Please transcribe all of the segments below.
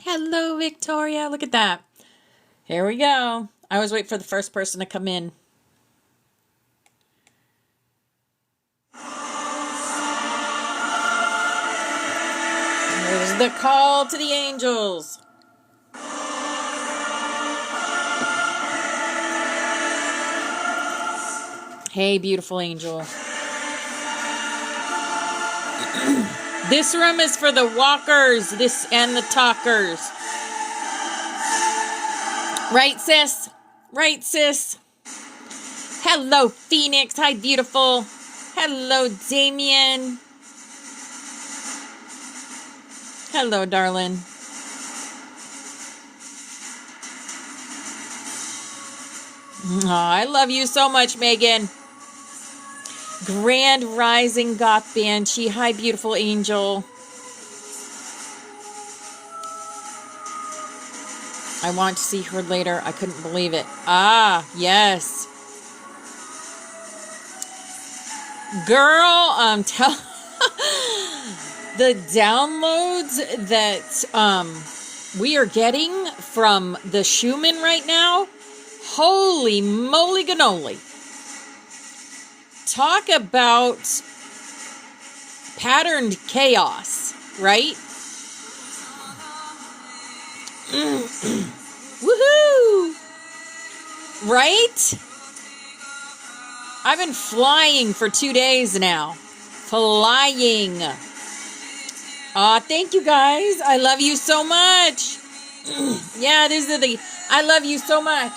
Hello, Victoria. Look at that. Here we go. I always wait for the first person to come in. Here's the call to the angels. Hey, beautiful angel. This room is for the walkers, and the talkers. Right, sis? Right, sis? Hello, Phoenix. Hi, beautiful. Hello, Damien. Hello, darling. Oh, I love you so much, Megan. Grand Rising Goth Banshee. Hi, beautiful angel. I want to see her later. I couldn't believe it. Ah, yes. Girl, tell the downloads that we are getting from the Schumann right now. Holy moly cannoli. Talk about patterned chaos, right? Woohoo! Right? I've been flying for 2 days now. Flying. Aw, thank you guys. I love you so much. Yeah, these are the I love you so much.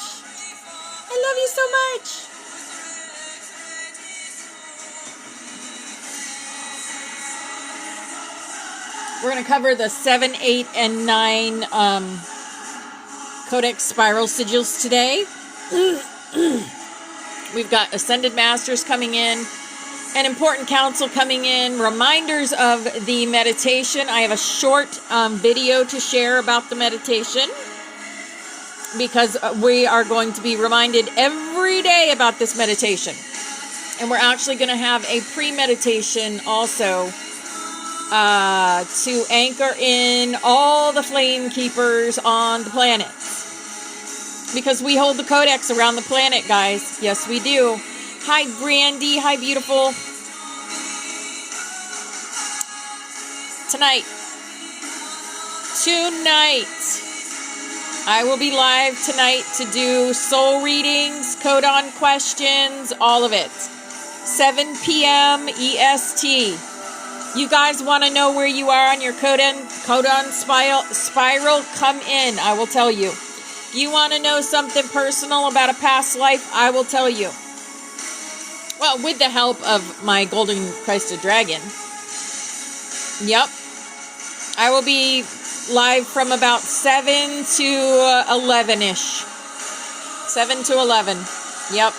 I love you so much. We're going to cover the 7, 8, and 9 Codex Spiral Sigils today. We've got Ascended Masters coming in, an important council coming in, reminders of the meditation. I have a short video to share about the meditation because we are going to be reminded every day about this meditation. And we're actually going to have a pre-meditation also to anchor in all the flame keepers on the planet. Because we hold the codex around the planet, guys. Yes, we do. Hi, Brandy. Hi, beautiful. Tonight, I will be live tonight to do soul readings, codon questions, all of it. 7 p.m. EST. You guys want to know where you are on your codon spiral? Come in. I will tell you. You want to know something personal about a past life? I will tell you. Well, with the help of my golden crested dragon. Yep. I will be live from about 7 to 11-ish. 7 to 11. Yep.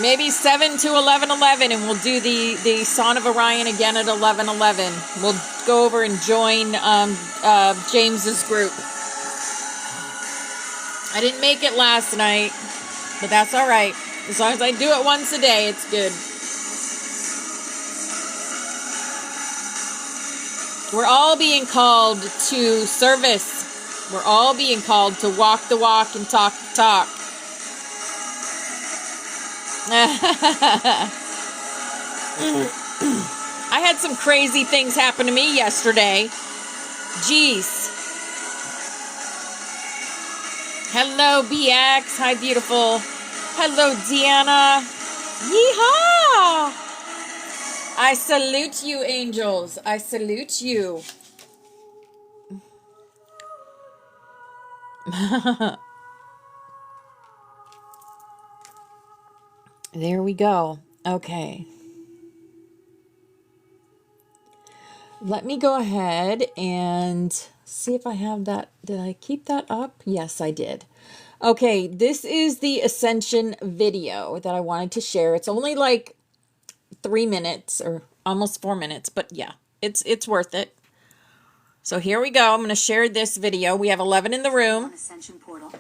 Maybe 7 to 11:11, and we'll do the Son of Orion again at 11:11. We'll go over and join James's group. I didn't make it last night, but that's all right. As long as I do it once a day, it's good. We're all being called to service. We're all being called to walk the walk and talk the talk. I had some crazy things happen to me yesterday. Jeez. Hello, BX. Hi, beautiful. Hello, Deanna. Yeehaw! I salute you, angels. I salute you. There we go. Okay. Let me go ahead and see if I have that. Did I keep that up? Yes, I did. Okay, this is the Ascension video that I wanted to share. It's only like 3 minutes or almost 4 minutes, but yeah, it's worth it. So here we go. I'm going to share this video. We have 11 in the room. Ascension portal.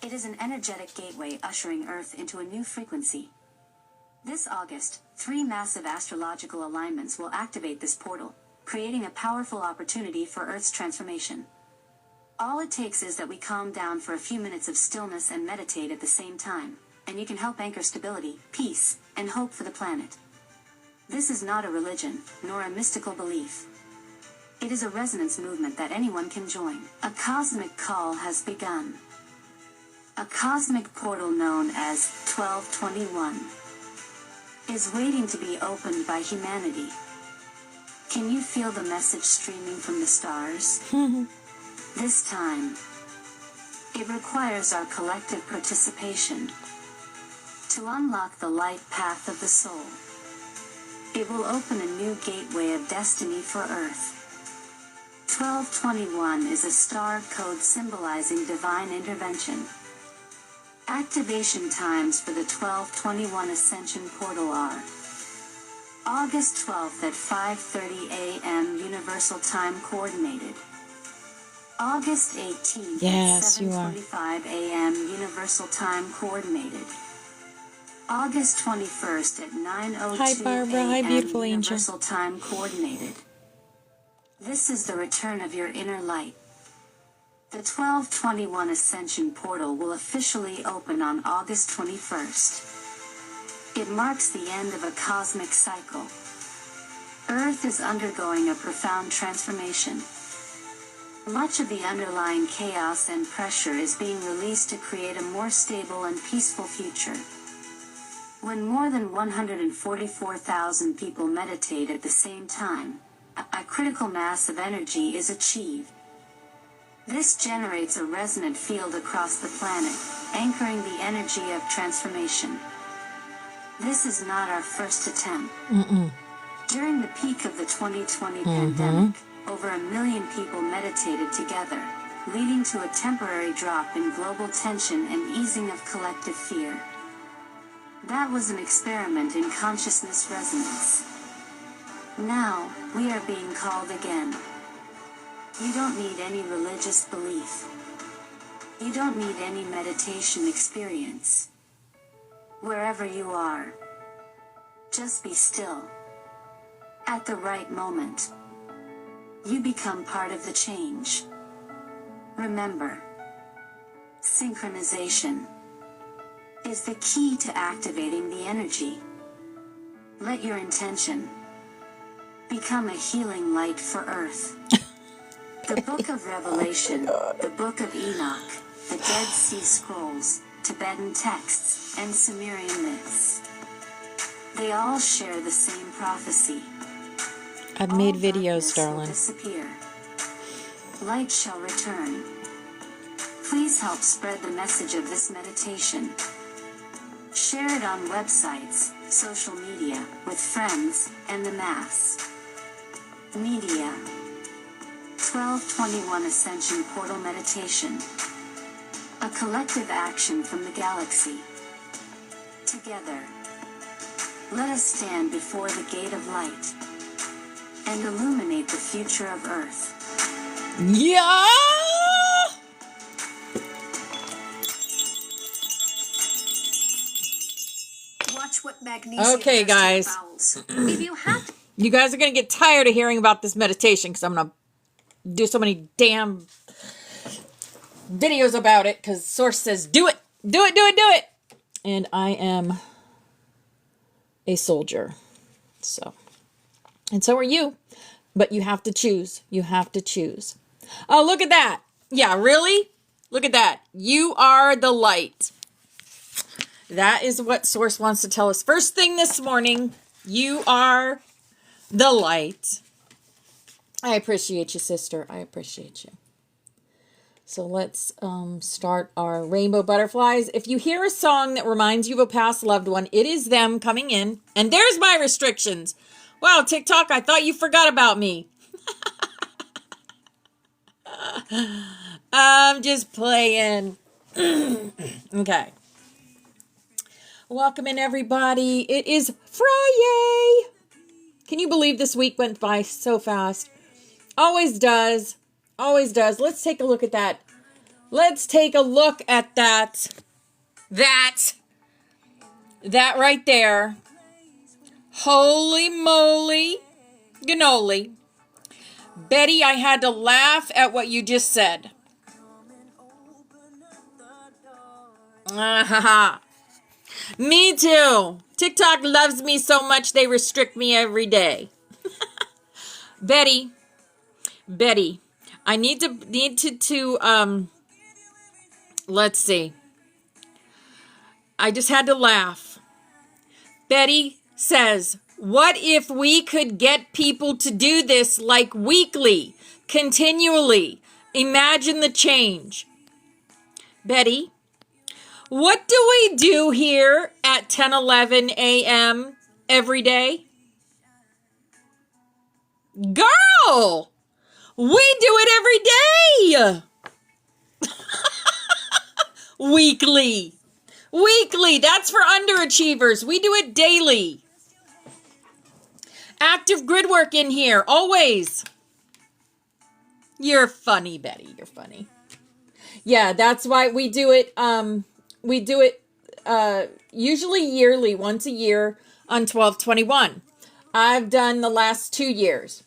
It is an energetic gateway ushering Earth into a new frequency. This August, 3 massive astrological alignments will activate this portal, creating a powerful opportunity for Earth's transformation. All it takes is that we calm down for a few minutes of stillness and meditate at the same time, and you can help anchor stability, peace, and hope for the planet. This is not a religion, nor a mystical belief. It is a resonance movement that anyone can join. A cosmic call has begun. A cosmic portal known as 1221 is waiting to be opened by humanity. Can you feel the message streaming from the stars? This time, it requires our collective participation to unlock the light path of the soul. It will open a new gateway of destiny for Earth. 1221 is a star code symbolizing divine intervention. Activation times for the 1221 Ascension Portal are August 12th at 5:30 a.m. Universal Time Coordinated. August 18th at 7:25 a.m. Universal Time Coordinated. August 21st at 9:02 a.m. Universal Time Coordinated. This is the return of your inner light. The 1221 Ascension Portal will officially open on August 21st. It marks the end of a cosmic cycle. Earth is undergoing a profound transformation. Much of the underlying chaos and pressure is being released to create a more stable and peaceful future. When more than 144,000 people meditate at the same time, a critical mass of energy is achieved. This generates a resonant field across the planet, anchoring the energy of transformation. This is not our first attempt. During the peak of the 2020 pandemic, over 1 million people meditated together, leading to a temporary drop in global tension and easing of collective fear. That was an experiment in consciousness resonance. Now, we are being called again. You don't need any religious belief. You don't need any meditation experience. Wherever you are, just be still. At the right moment, you become part of the change. Remember, synchronization is the key to activating the energy. Let your intention become a healing light for Earth. The Book of Revelation, the Book of Enoch, the Dead Sea Scrolls, Tibetan texts, and Sumerian myths. They all share the same prophecy. I've made videos, darling. Disappear. Light shall return. Please help spread the message of this meditation. Share it on websites, social media, with friends, and the mass. Media. 1221 Ascension Portal Meditation. A collective action from the galaxy. Together, let us stand before the gate of light and illuminate the future of Earth. Yeah! Watch what magnesium Okay, guys. If you have You guys are going to get tired of hearing about this meditation because I'm going to do so many damn videos about it because Source says, do it, do it, do it, do it. And I am a soldier. And so are you. But you have to choose. You have to choose. Oh, look at that. Yeah, really? Look at that. You are the light. That is what Source wants to tell us. First thing this morning, you are the light. I appreciate you, sister. I appreciate you. So let's start our rainbow butterflies. If you hear a song that reminds you of a past loved one, it is them coming in. And there's my restrictions. Wow, TikTok, I thought you forgot about me. I'm just playing. Okay. Welcome in, everybody. It is Friday. Can you believe this week went by so fast? Always does. Always does. Let's take a look at that. Let's take a look at that. That right there. Holy moly. Cannoli. Betty, I had to laugh at what you just said. Ah, ha, ha. Me too. TikTok loves me so much they restrict me every day. Betty, I need to let's see. I just had to laugh. Betty says, what if we could get people to do this like weekly, continually? Imagine the change. Betty, what do we do here at 10:11 a.m. every day? Girl, we do it every day. Weekly. That's for underachievers. We do it daily. Active grid work in here, always. You're funny, Betty. You're funny. Yeah, that's why we do it. We do it usually yearly, once a year on 12/21. I've done the last 2 years.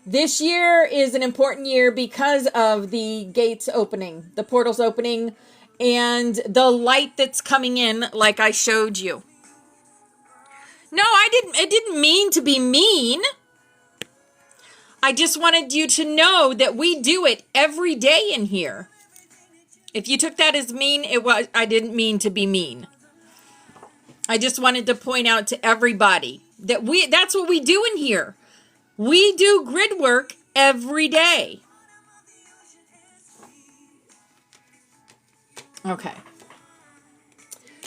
This year is an important year because of the gates opening, the portals opening, and the light that's coming in, like I showed you. No, it didn't mean to be mean. I just wanted you to know that we do it every day in here. If you took that as mean, I didn't mean to be mean. I just wanted to point out to everybody that that's what we do in here. We do grid work every day. Okay.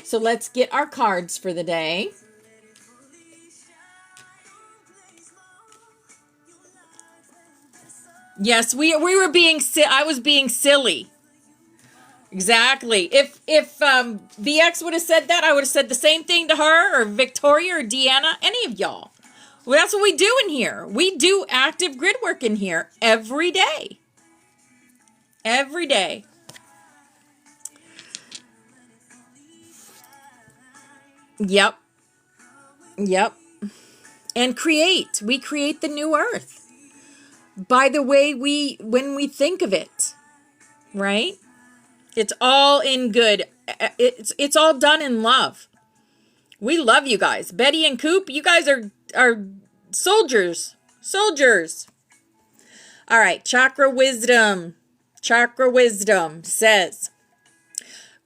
So let's get our cards for the day. Yes, we were being I was being silly. Exactly. If VX would have said that, I would have said the same thing to her, or Victoria, or Deanna, any of y'all. Well, that's what we do in here. We do active grid work in here every day. Every day. Yep. And we create the new earth by the way when we think of it, right? It's all in good. It's all done in love. We love you guys. Betty and Coop, you guys are soldiers. Soldiers. All right, Chakra Wisdom. Chakra Wisdom says,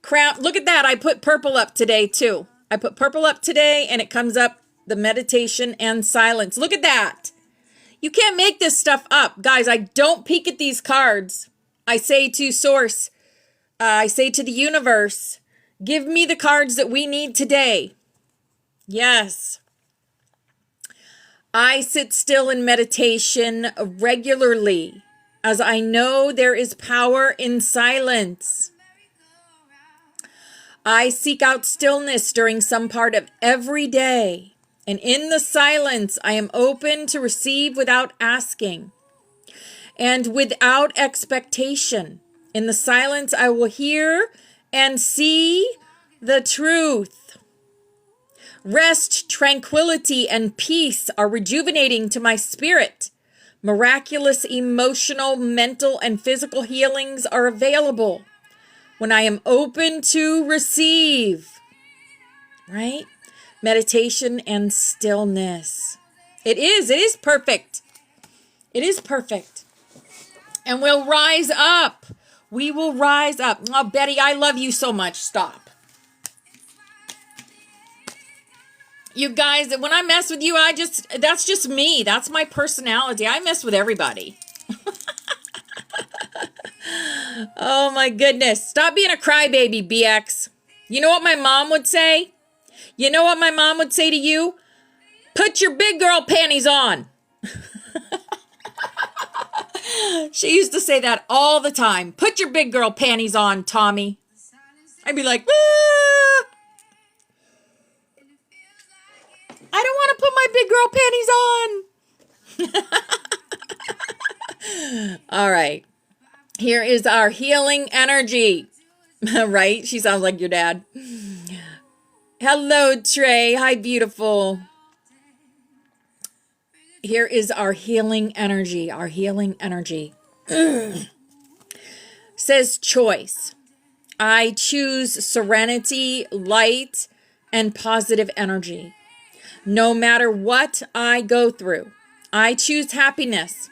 crown, look at that. I put purple up today too. I put purple up today and it comes up the meditation and silence. Look at that. You can't make this stuff up. Guys, I don't peek at these cards. I say to Source, I say to the universe, give me the cards that we need today. Yes. I sit still in meditation regularly, as I know there is power in silence. I seek out stillness during some part of every day, and in the silence I am open to receive without asking and without expectation. In the silence I will hear and see the truth. Rest, tranquility, and peace are rejuvenating to my spirit. Miraculous emotional, mental, and physical healings are available when I am open to receive. Right? Meditation and stillness. It is perfect. It is perfect. And we'll rise up. We will rise up. Oh, Betty, I love you so much. Stop. You guys, when I mess with you, that's just me. That's my personality. I mess with everybody. Oh my goodness. Stop being a crybaby, BX. You know what my mom would say? You know what my mom would say to you? Put your big girl panties on. She used to say that all the time. Put your big girl panties on, Tommy. I'd be like, ah! I don't want to put my big girl panties on. All right. Here is our healing energy. Right? She sounds like your dad. Hello, Trey. Hi, beautiful. Here is our healing energy. Our healing energy says choice. I choose serenity, light, and positive energy. No matter what I go through, I choose happiness.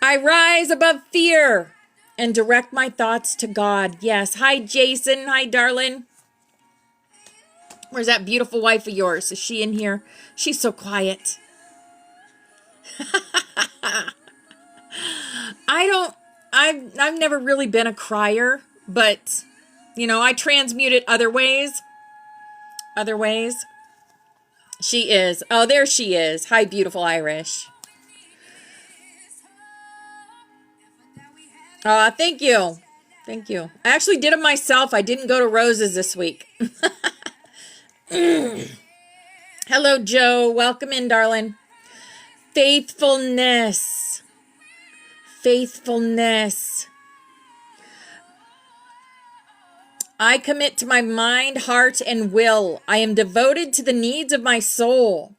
I rise above fear and direct my thoughts to God. Yes. Hi, Jason. Hi, darling. Where's that beautiful wife of yours? Is she in here? She's so quiet. I've never really been a crier, but you know, I transmute it other ways. Other ways. She is. Oh, there she is. Hi, beautiful Irish. Thank you. Thank you. I actually did it myself. I didn't go to Rose's this week. Hello, Joe. Welcome in, darling. Faithfulness. Faithfulness. I commit to my mind, heart, and will. I am devoted to the needs of my soul.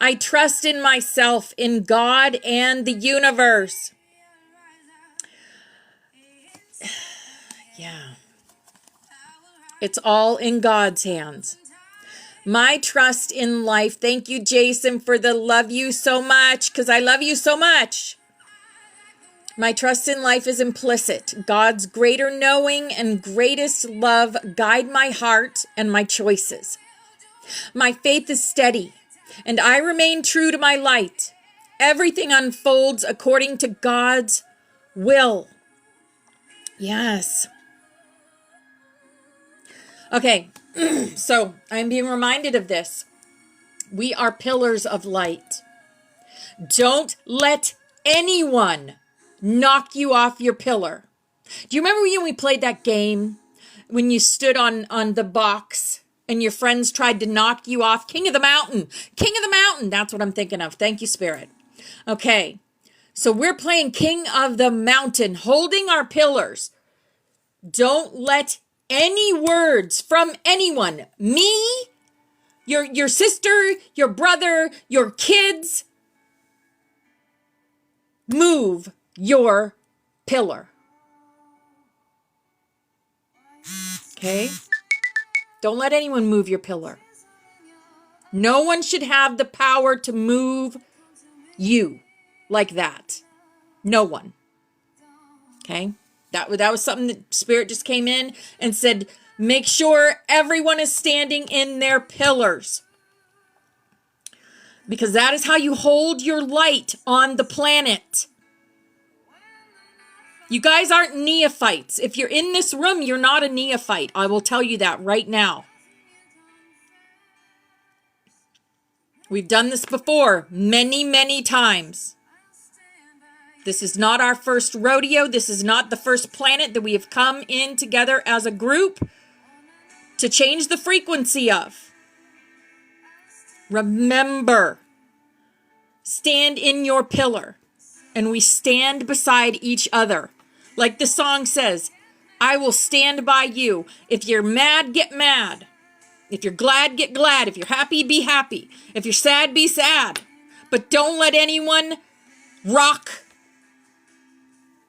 I trust in myself, in God, and the universe. Yeah. It's all in God's hands. My trust in life. Thank you, Jason, for the love you so much, because I love you so much. My trust in life is implicit. God's greater knowing and greatest love guide my heart and my choices. My faith is steady, and I remain true to my light. Everything unfolds according to God's will. Yes. Okay, so I'm being reminded of this. We are pillars of light. Don't let anyone knock you off your pillar. Do you remember when we played that game when you stood on the box and your friends tried to knock you off? King of the mountain. King of the mountain. That's what I'm thinking of. Thank you, Spirit. Okay, so we're playing King of the Mountain, holding our pillars. Don't let any words from anyone, me, your sister, your brother, your kids, move your pillar. Okay? Don't let anyone move your pillar. No one should have the power to move you like that. No one. Okay? That was something that Spirit just came in and said, make sure everyone is standing in their pillars. Because that is how you hold your light on the planet. You guys aren't neophytes. If you're in this room, you're not a neophyte. I will tell you that right now. We've done this before many, many times. This is not our first rodeo. This is not the first planet that we have come in together as a group to change the frequency of. Remember, stand in your pillar, and we stand beside each other. Like the song says, I will stand by you. If you're mad, get mad. If you're glad, get glad. If you're happy, be happy. If you're sad, be sad. But don't let anyone rock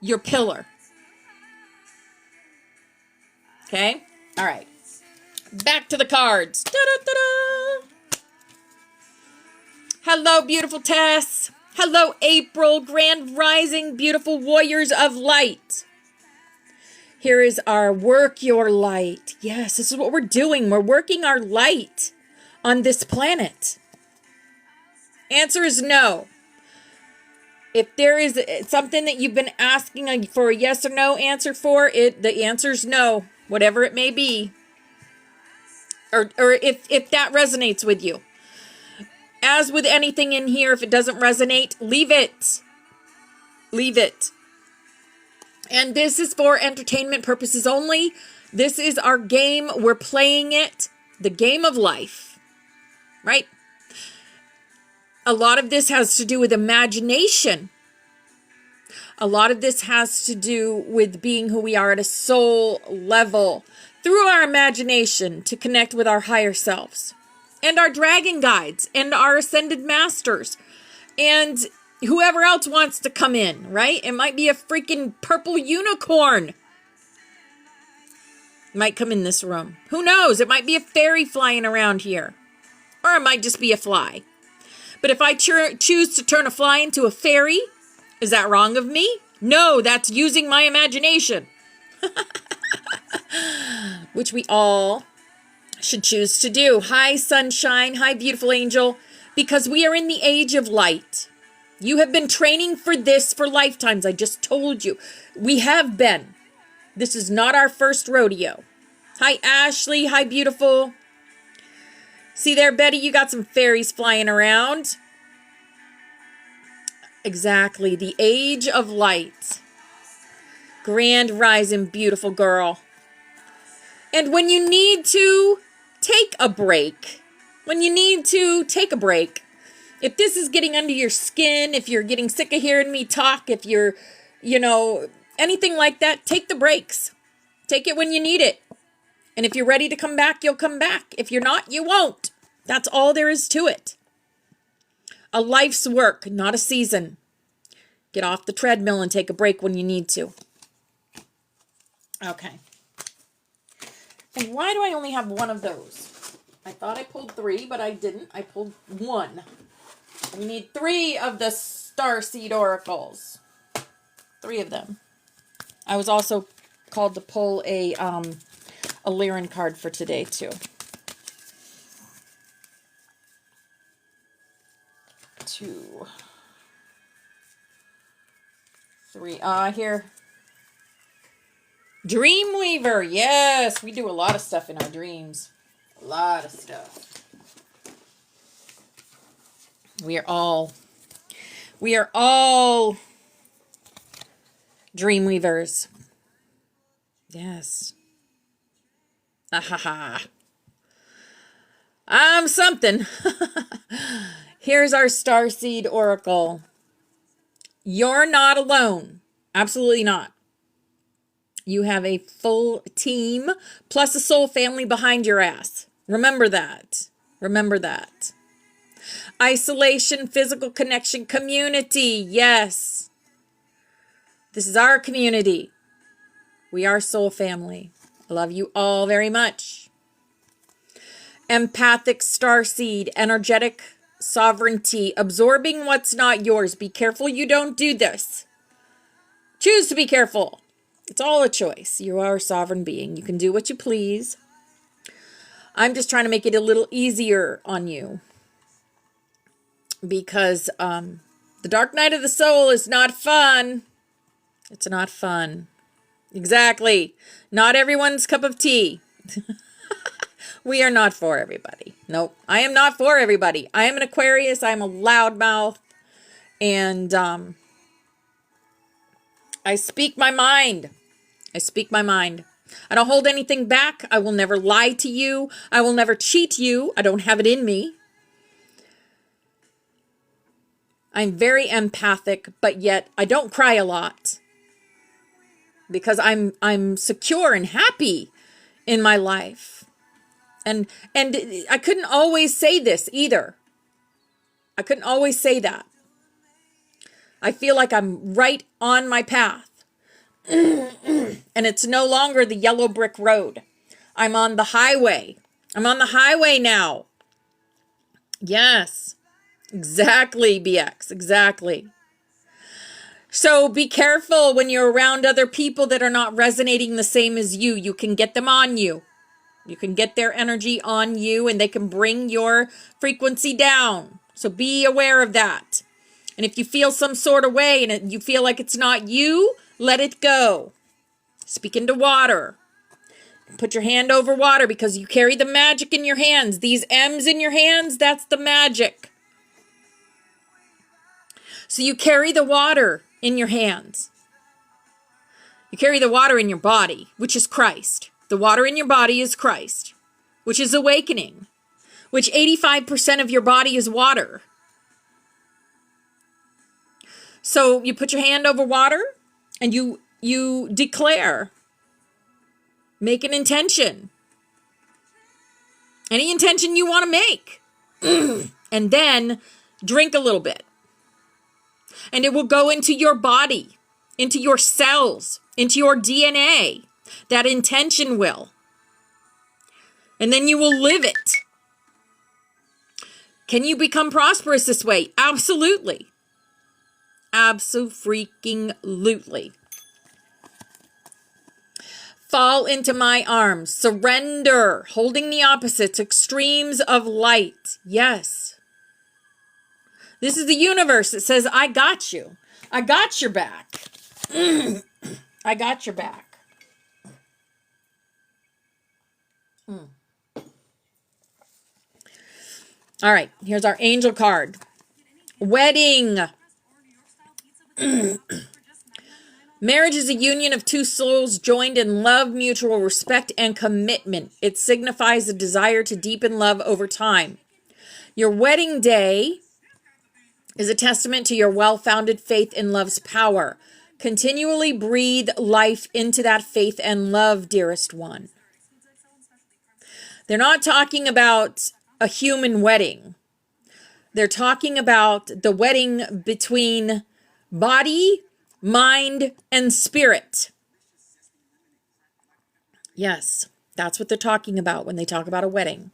your pillar. Okay? All right. Back to the cards. Da-da-da-da. Hello, beautiful Tess. Hello, April. Grand Rising, beautiful warriors of light. Here is our work your light. Yes, this is what we're doing. We're working our light on this planet. Answer is no. If there is something that you've been asking for a yes or no answer for, the answer is no, whatever it may be. Or if that resonates with you. As with anything in here, if it doesn't resonate, leave it. Leave it. And this is for entertainment purposes only. This is our game. We're playing it. The game of life. Right? A lot of this has to do with imagination. A lot of this has to do with being who we are at a soul level through our imagination to connect with our higher selves and our dragon guides and our ascended masters and whoever else wants to come in, right? It might be a freaking purple unicorn. Might come in this room. Who knows? It might be a fairy flying around here. Or it might just be a fly. But if I choose to turn a fly into a fairy, is that wrong of me? No, that's using my imagination. Which we all should choose to do. Hi, sunshine. Hi, beautiful angel. Because we are in the age of light. You have been training for this for lifetimes. I just told you. We have been. This is not our first rodeo. Hi, Ashley. Hi, beautiful. See there, Betty? You got some fairies flying around. Exactly. The age of light. Grand rising, beautiful girl. And when you need to take a break, if this is getting under your skin, if you're getting sick of hearing me talk, if you're, anything like that, take the breaks. Take it when you need it. And if you're ready to come back, you'll come back. If you're not, you won't. That's all there is to it. A life's work, not a season. Get off the treadmill and take a break when you need to. Okay. And why do I only have one of those? I thought I pulled 3, but I didn't. I pulled 1. We need 3 of the Starseed Oracles. 3 of them. I was also called to pull a Lyran card for today, too. 2, 3. Here. Dreamweaver. Yes, we do a lot of stuff in our dreams. A lot of stuff. We are all Dreamweavers. Yes. Ahaha. I'm something. Here's our Starseed Oracle. You're not alone. Absolutely not. You have a full team plus a soul family behind your ass. Remember that. Remember that. Isolation, physical connection, community. Yes. This is our community. We are soul family. I love you all very much. Empathic starseed, energetic sovereignty, absorbing what's not yours. Be careful you don't do this. Choose to be careful. It's all a choice. You are a sovereign being. You can do what you please. I'm just trying to make it a little easier on you. Because the dark night of the soul is not fun. It's not fun. Exactly. Not everyone's cup of tea. We are not for everybody. Nope. I am not for everybody. I am an Aquarius. I am a loudmouth. And I speak my mind. I speak my mind. I don't hold anything back. I will never lie to you. I will never cheat you. I don't have it in me. I'm very empathic, but yet I don't cry a lot. Because I'm secure and happy in my life. And I couldn't always say this either. I couldn't always say that. I feel like I'm right on my path. And it's no longer the yellow brick road. I'm on the highway. I'm on the highway now. Yes. Exactly, BX. Exactly. So be careful when you're around other people that are not resonating the same as you. You can get them on you. You can get their energy on you and they can bring your frequency down. So be aware of that. And if you feel some sort of way and you feel like it's not you, let it go. Speak into water. Put your hand over water because you carry the magic in your hands. These M's in your hands, that's the magic. So you carry the water in your hands. You carry the water in your body, which is Christ. The water in your body is Christ, which is awakening, which 85% of your body is water. So you put your hand over water and you declare, make an intention. Any intention you want to make. And then drink a little bit. And it will go into your body, into your cells, into your DNA. That intention will. And then you will live it. Can you become prosperous this way? Absolutely. Abso-freaking-lutely. Fall into my arms. Surrender. Holding the opposites. Extremes of light. Yes. This is the universe that says, I got you. I got your back. I got your back. All right. Here's our angel card. Wedding. Marriage is a union of two souls joined in love, mutual respect, and commitment. It signifies a desire to deepen love over time. Your wedding day is a testament to your well-founded faith in love's power. Continually breathe life into that faith and love, dearest one. They're not talking about a human wedding. They're talking about the wedding between body, mind, and spirit. Yes, that's what they're talking about when they talk about a wedding.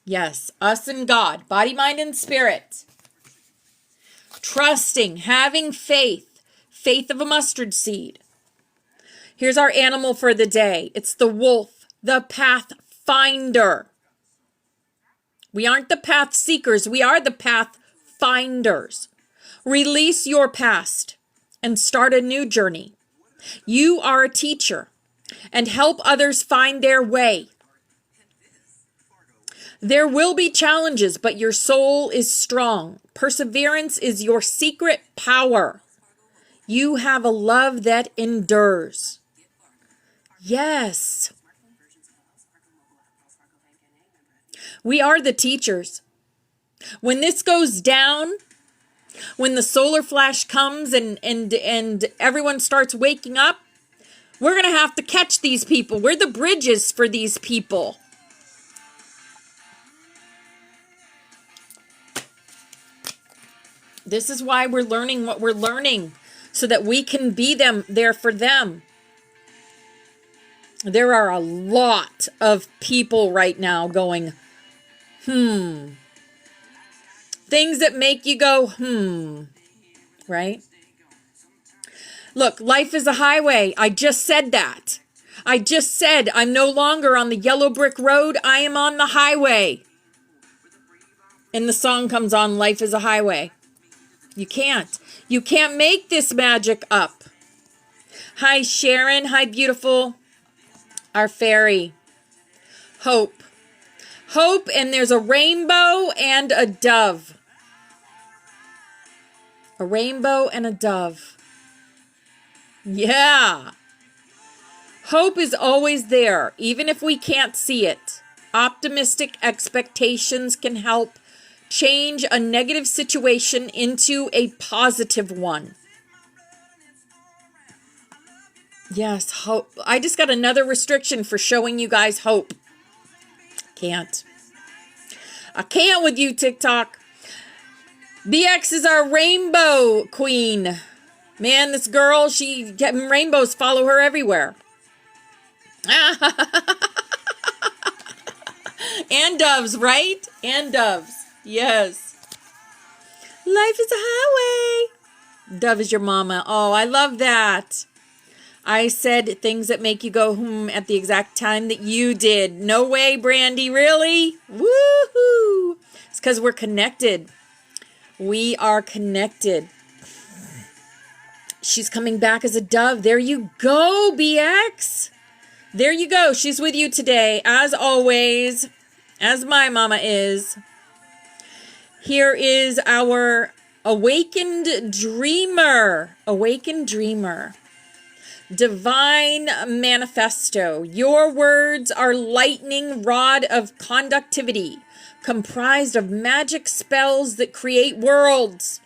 Yes, us and God, body, mind, and spirit. Trusting, having faith, faith of a mustard seed. Here's our animal for the day. It's the wolf, the pathfinder. We aren't the path seekers. We are the path finders. Release your past and start a new journey. You are a teacher and help others find their way. There will be challenges, but your soul is strong. Perseverance is your secret power. You have a love that endures. Yes. We are the teachers. When this goes down, when the solar flash comes and everyone starts waking up, we're going to have to catch these people. We're the bridges for these people. This is why we're learning what we're learning, so that we can be there for them. There are a lot of people right now going, things that make you go, right? Look, life is a highway. I just said that. I just said I'm no longer on the yellow brick road. I am on the highway. And the song comes on, Life is a Highway. You can't. You can't make this magic up. Hi, Sharon. Hi, beautiful. Our fairy. Hope. Hope, and there's a rainbow and a dove. A rainbow and a dove. Yeah. Hope is always there, even if we can't see it. Optimistic expectations can help change a negative situation into a positive one. Yes, hope. I just got another restriction for showing you guys hope. Can't. I can't with you, TikTok. BX is our rainbow queen. Man, this girl, rainbows follow her everywhere. And doves, right? And doves. Yes. Life is a highway. Dove is your mama. Oh, I love that. I said things that make you go, at the exact time that you did. No way, Brandy. Really? Woohoo. It's because we're connected. We are connected. She's coming back as a dove. There you go, BX. There you go. She's with you today, as always, as my mama is. Here is our awakened dreamer. Awakened dreamer. Divine manifesto. Your words are lightning rod of conductivity, comprised of magic spells that create worlds.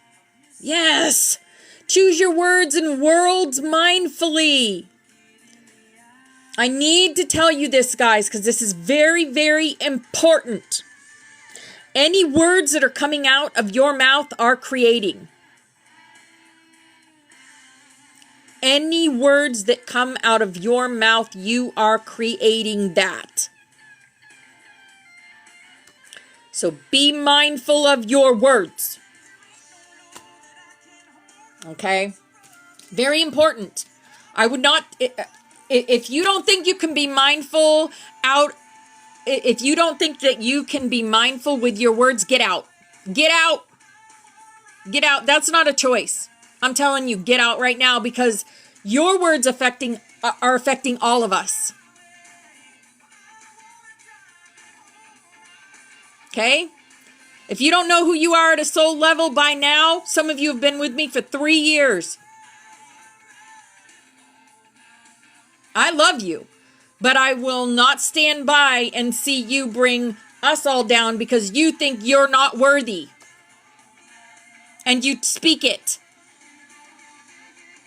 Yes. Choose your words and worlds mindfully. I need to tell you this, guys, because this is very, very important. Any words that are coming out of your mouth are creating. Any words that come out of your mouth, you are creating that. So be mindful of your words. Okay? Very important. I would not, if you don't think you can be mindful if you don't think that you can be mindful with your words, get out. Get out. Get out. That's not a choice. I'm telling you, get out right now, because your words are affecting all of us. Okay? If you don't know who you are at a soul level by now, some of you have been with me for 3 years. I love you, but I will not stand by and see you bring us all down because you think you're not worthy. And you speak it.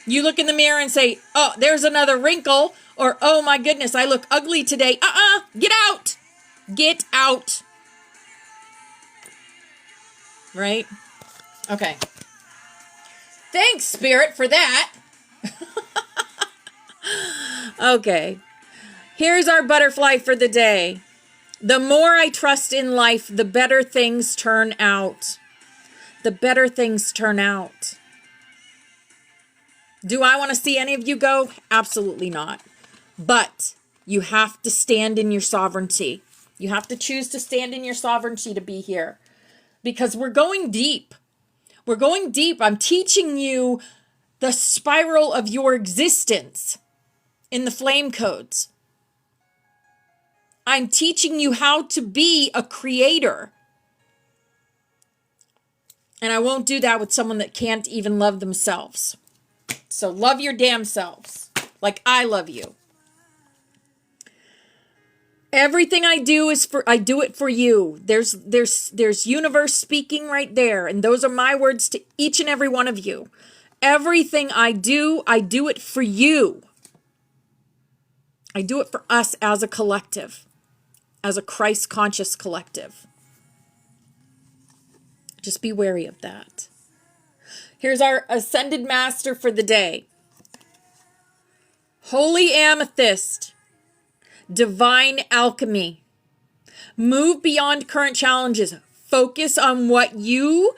You look in the mirror and say, oh, there's another wrinkle. Or, oh my goodness, I look ugly today. Get out. Get out. Right? Okay. Thanks, Spirit, for that. Okay. Here's our butterfly for the day. The more I trust in life, the better things turn out. The better things turn out. Do I want to see any of you go? Absolutely not. But you have to stand in your sovereignty. You have to choose to stand in your sovereignty to be here. Because we're going deep. We're going deep. I'm teaching you the spiral of your existence in the flame codes. I'm teaching you how to be a creator. And I won't do that with someone that can't even love themselves. So love your damn selves, like I love you. Everything I do I do it for you. There's universe speaking right there. And those are my words to each and every one of you. Everything I do it for you. I do it for us as a collective, as a Christ conscious collective. Just be wary of that. Here's our ascended master for the day. Holy amethyst, divine alchemy. Move beyond current challenges. Focus on what you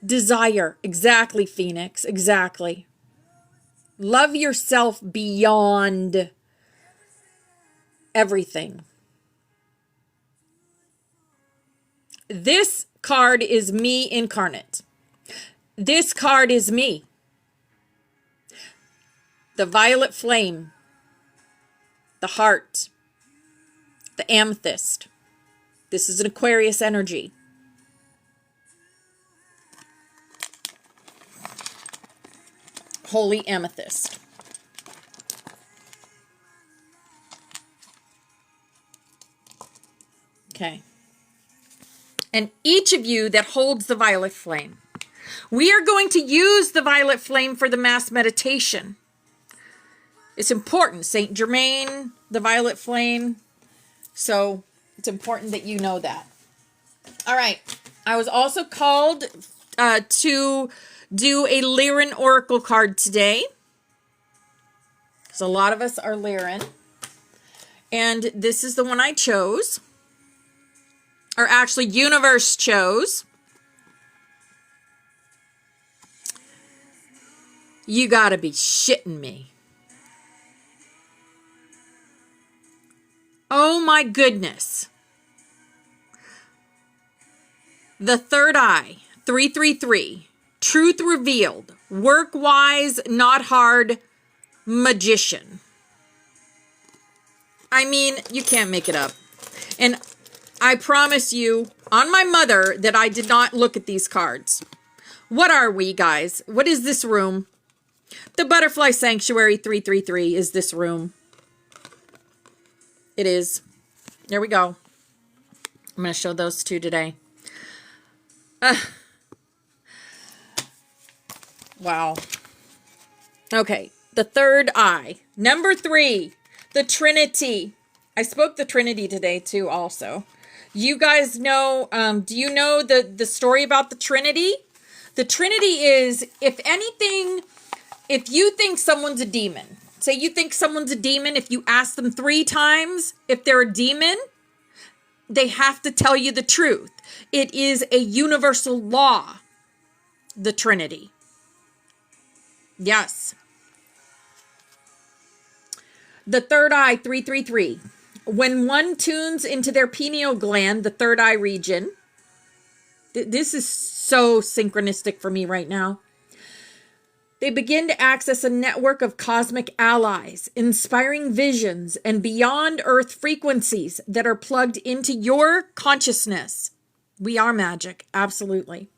desire. Exactly, Phoenix. Exactly. Love yourself beyond everything. This card is me incarnate. This card is me. The violet flame. The heart. The amethyst. This is an Aquarius energy. Holy amethyst. Okay. And each of you that holds the violet flame, we are going to use the violet flame for the mass meditation. It's important. Saint Germain, the violet flame. So it's important that you know that. All right. I was also called to do a Lyran Oracle card today. Because a lot of us are Lyran. And this is the one I chose. Or actually, universe chose. You gotta be shitting me. Oh my goodness. The third eye, 333. Truth revealed. Work wise, not hard. Magician. I mean, you can't make it up. And I promise you, on my mother, that I did not look at these cards. What are we, guys? What is this room? The Butterfly Sanctuary 333 is this room. It is. There we go. I'm going to show those two today. Wow. Okay. The third eye. Number 3. The Trinity. I spoke the Trinity today too also. You guys know, do you know the story about the Trinity? The Trinity is, if anything if you think someone's a demon, say you think someone's a demon, if you ask them 3 times if they're a demon, they have to tell you the truth. It is a universal law, the Trinity. Yes. The third eye, 333. When one tunes into their pineal gland, the third eye region, this is so synchronistic for me right now. They begin to access a network of cosmic allies, inspiring visions, and beyond Earth frequencies that are plugged into your consciousness. We are magic, absolutely.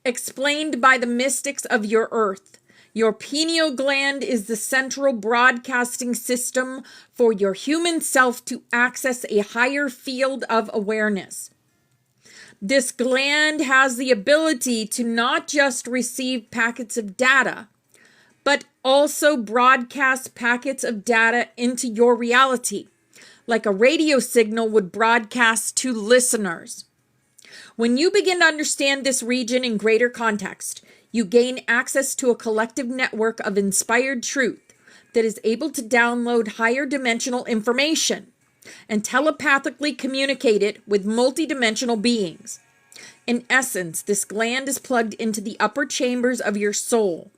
Explained by the mystics of your Earth. Your pineal gland is the central broadcasting system for your human self to access a higher field of awareness. This gland has the ability to not just receive packets of data, but also broadcast packets of data into your reality, like a radio signal would broadcast to listeners. When you begin to understand this region in greater context, you gain access to a collective network of inspired truth that is able to download higher dimensional information and telepathically communicate it with multidimensional beings. In essence, this gland is plugged into the upper chambers of your soul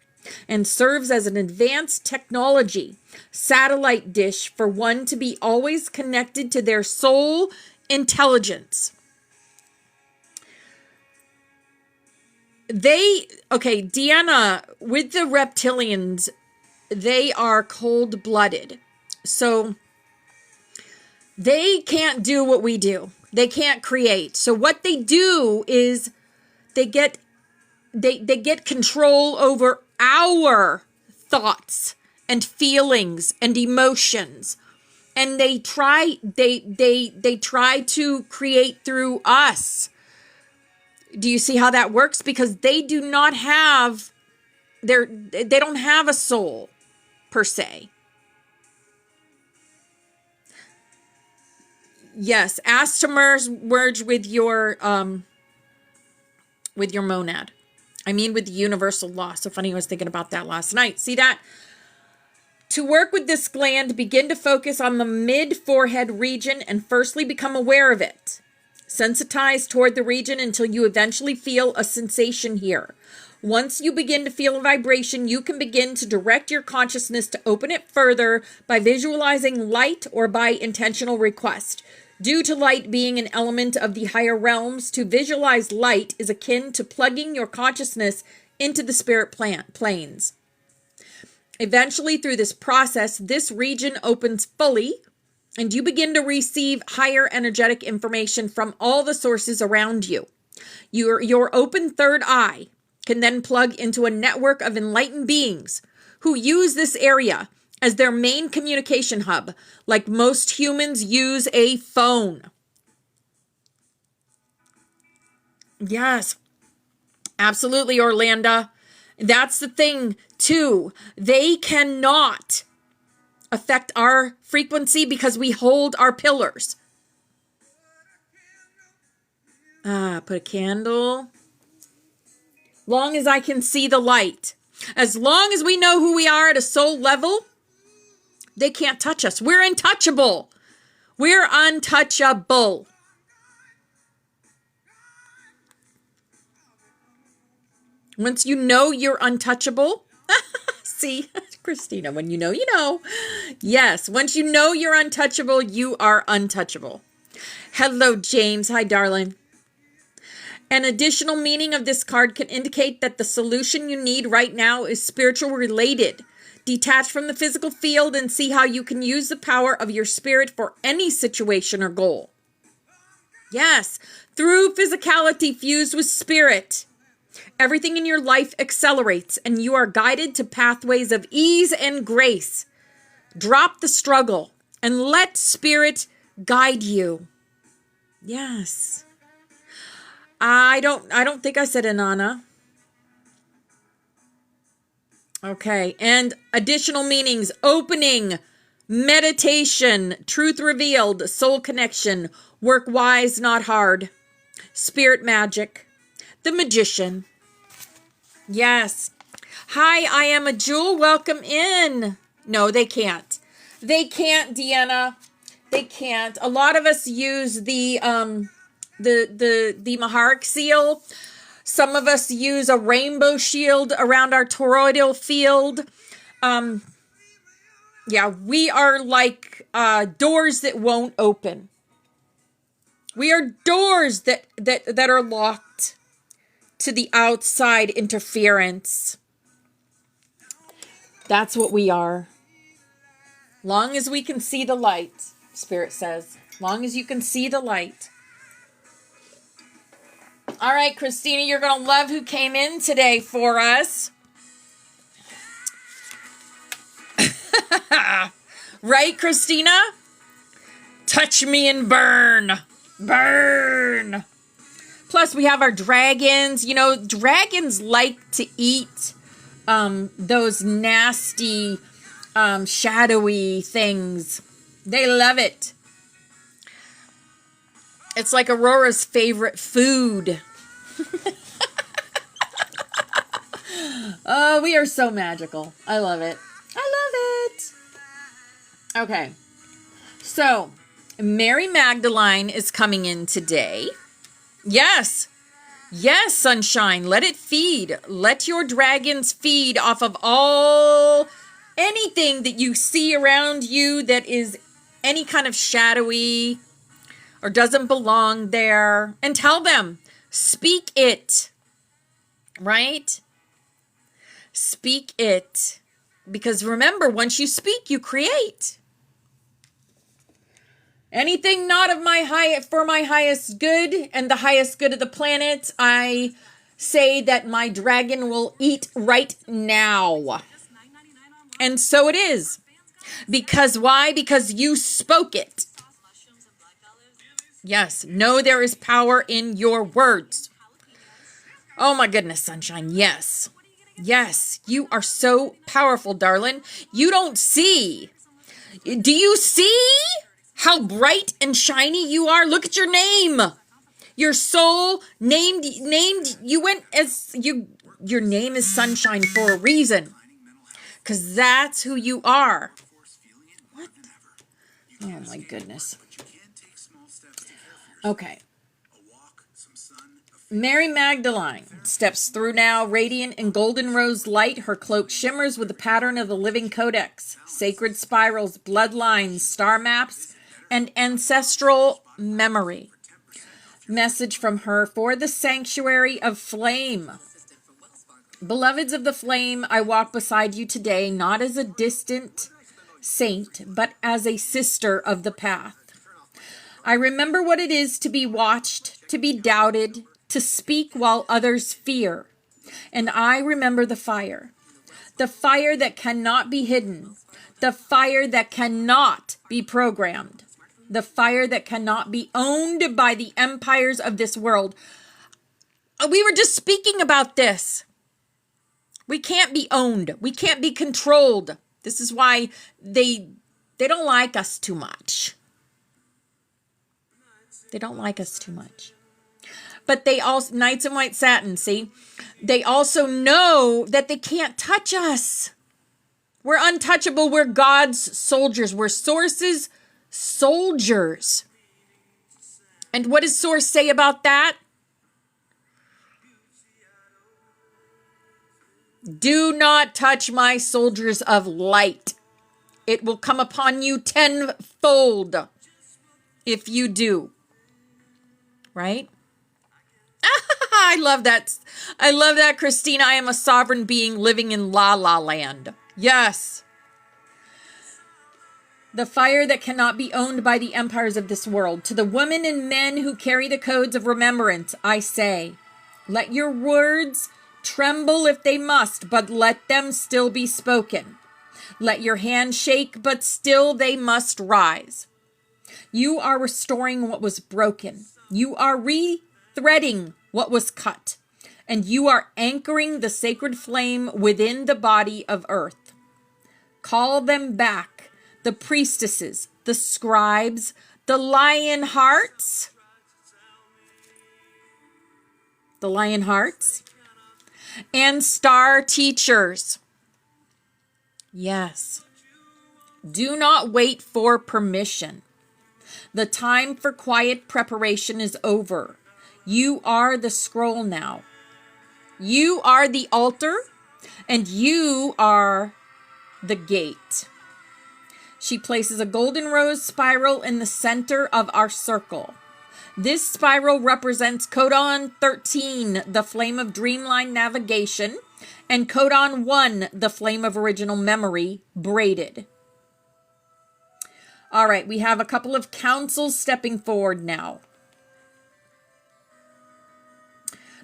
and serves as an advanced technology satellite dish for one to be always connected to their soul intelligence. Deanna, with the reptilians, they are cold-blooded. So they can't do what we do. They can't create. So what they do is they get control over our thoughts and feelings and emotions. And they try to create through us. Do you see how that works? Because they do not have they don't have a soul per se. Yes, ask to merge with your monad. I mean with the universal law. So funny, I was thinking about that last night. See that? To work with this gland, begin to focus on the mid-forehead region and firstly become aware of it. Sensitize toward the region until you eventually feel a sensation here. Once you begin to feel a vibration, you can begin to direct your consciousness to open it further by visualizing light or by intentional request. Due to light being an element of the higher realms, to visualize light is akin to plugging your consciousness into the spirit planes. Eventually, through this process, this region opens fully, and you begin to receive higher energetic information from all the sources around you. Your open third eye can then plug into a network of enlightened beings who use this area as their main communication hub, like most humans use a phone. Yes, absolutely, Orlando. That's the thing, too. They cannot affect our frequency because we hold our pillars. Put a candle. Long as I can see the light. As long as we know who we are at a soul level, they can't touch us. We're untouchable. We're untouchable. Once you know you're untouchable, see, Christina, when you know, you know. Yes, once you know you're untouchable, you are untouchable. Hello, James. Hi, darling. An additional meaning of this card can indicate that the solution you need right now is spiritual related. Detach from the physical field and see how you can use the power of your spirit for any situation or goal. Yes, through physicality fused with spirit, everything in your life accelerates and you are guided to pathways of ease and grace. Drop the struggle and let spirit guide you. Yes. I don't think I said Inanna. Okay, and additional meanings: opening, meditation, truth revealed, soul connection, work wise, not hard, spirit magic, the magician. Yes. Hi, I am a Jewel. Welcome in. No, they can't. They can't, Deanna. They can't. A lot of us use the Maharic seal. Some of us use a rainbow shield around our toroidal field. Yeah, we are like doors that won't open. We are doors that are locked to the outside interference. That's what we are. Long as we can see the light, Spirit says. Long as you can see the light. All right, Christina, you're going to love who came in today for us. Right, Christina? Touch me and burn. Burn. Plus, we have our dragons. You know, dragons like to eat those nasty, shadowy things. They love it. It's like Aurora's favorite food. Oh, we are so magical. I love it. I love it. Okay. So, Mary Magdalene is coming in today. Yes. Yes, sunshine. Let it feed. Let your dragons feed off of anything that you see around you that is any kind of shadowy or doesn't belong there. And tell them, speak it. Right? Speak it. Because remember, once you speak, you create. Anything not of for my highest good and the highest good of the planet, I say that my dragon will eat right now. And so it is. Because why? Because you spoke it. Yes. Know there is power in your words. Oh my goodness, sunshine. Yes. Yes. You are so powerful, darling. You don't see. Do you see how bright and shiny you are? Look at your name. Your soul named you went as your name is sunshine for a reason. Cuz that's who you are. What? Oh my goodness. Okay. Mary Magdalene steps through now, radiant in golden rose light. Her cloak shimmers with the pattern of the living codex, sacred spirals, bloodlines, star maps, and ancestral memory. Message from her for the sanctuary of flame. Beloveds of the flame, I walk beside you today, not as a distant saint, but as a sister of the path. I remember what it is to be watched, to be doubted, to speak while others fear. And I remember the fire that cannot be hidden, the fire that cannot be programmed, the fire that cannot be owned by the empires of this world. We were just speaking about this. We can't be owned. We can't be controlled. This is why they don't like us too much. They don't like us too much. But they also, Knights in White Satin, see? They also know that they can't touch us. We're untouchable. We're God's soldiers. We're Source's soldiers. And what does Source say about that? Do not touch my soldiers of light. It will come upon you tenfold if you do. Right? I love that. I love that, Christina. I am a sovereign being living in La La Land. Yes. The fire that cannot be owned by the empires of this world. To the women and men who carry the codes of remembrance, I say, let your words tremble if they must, but let them still be spoken. Let your hand shake, but still they must rise. You are restoring what was broken. You are re-threading what was cut. And you are anchoring the sacred flame within the body of earth. Call them back, the priestesses, the scribes, the lion hearts. The lion hearts. and star teachers. Yes. Do not wait for permission. The time for quiet preparation is over. You are the scroll now. You are the altar, and you are the gate. She places a golden rose spiral in the center of our circle. This spiral represents Codon 13, the flame of dreamline navigation, and Codon 1, the flame of original memory, braided. All right, we have a couple of councils stepping forward now.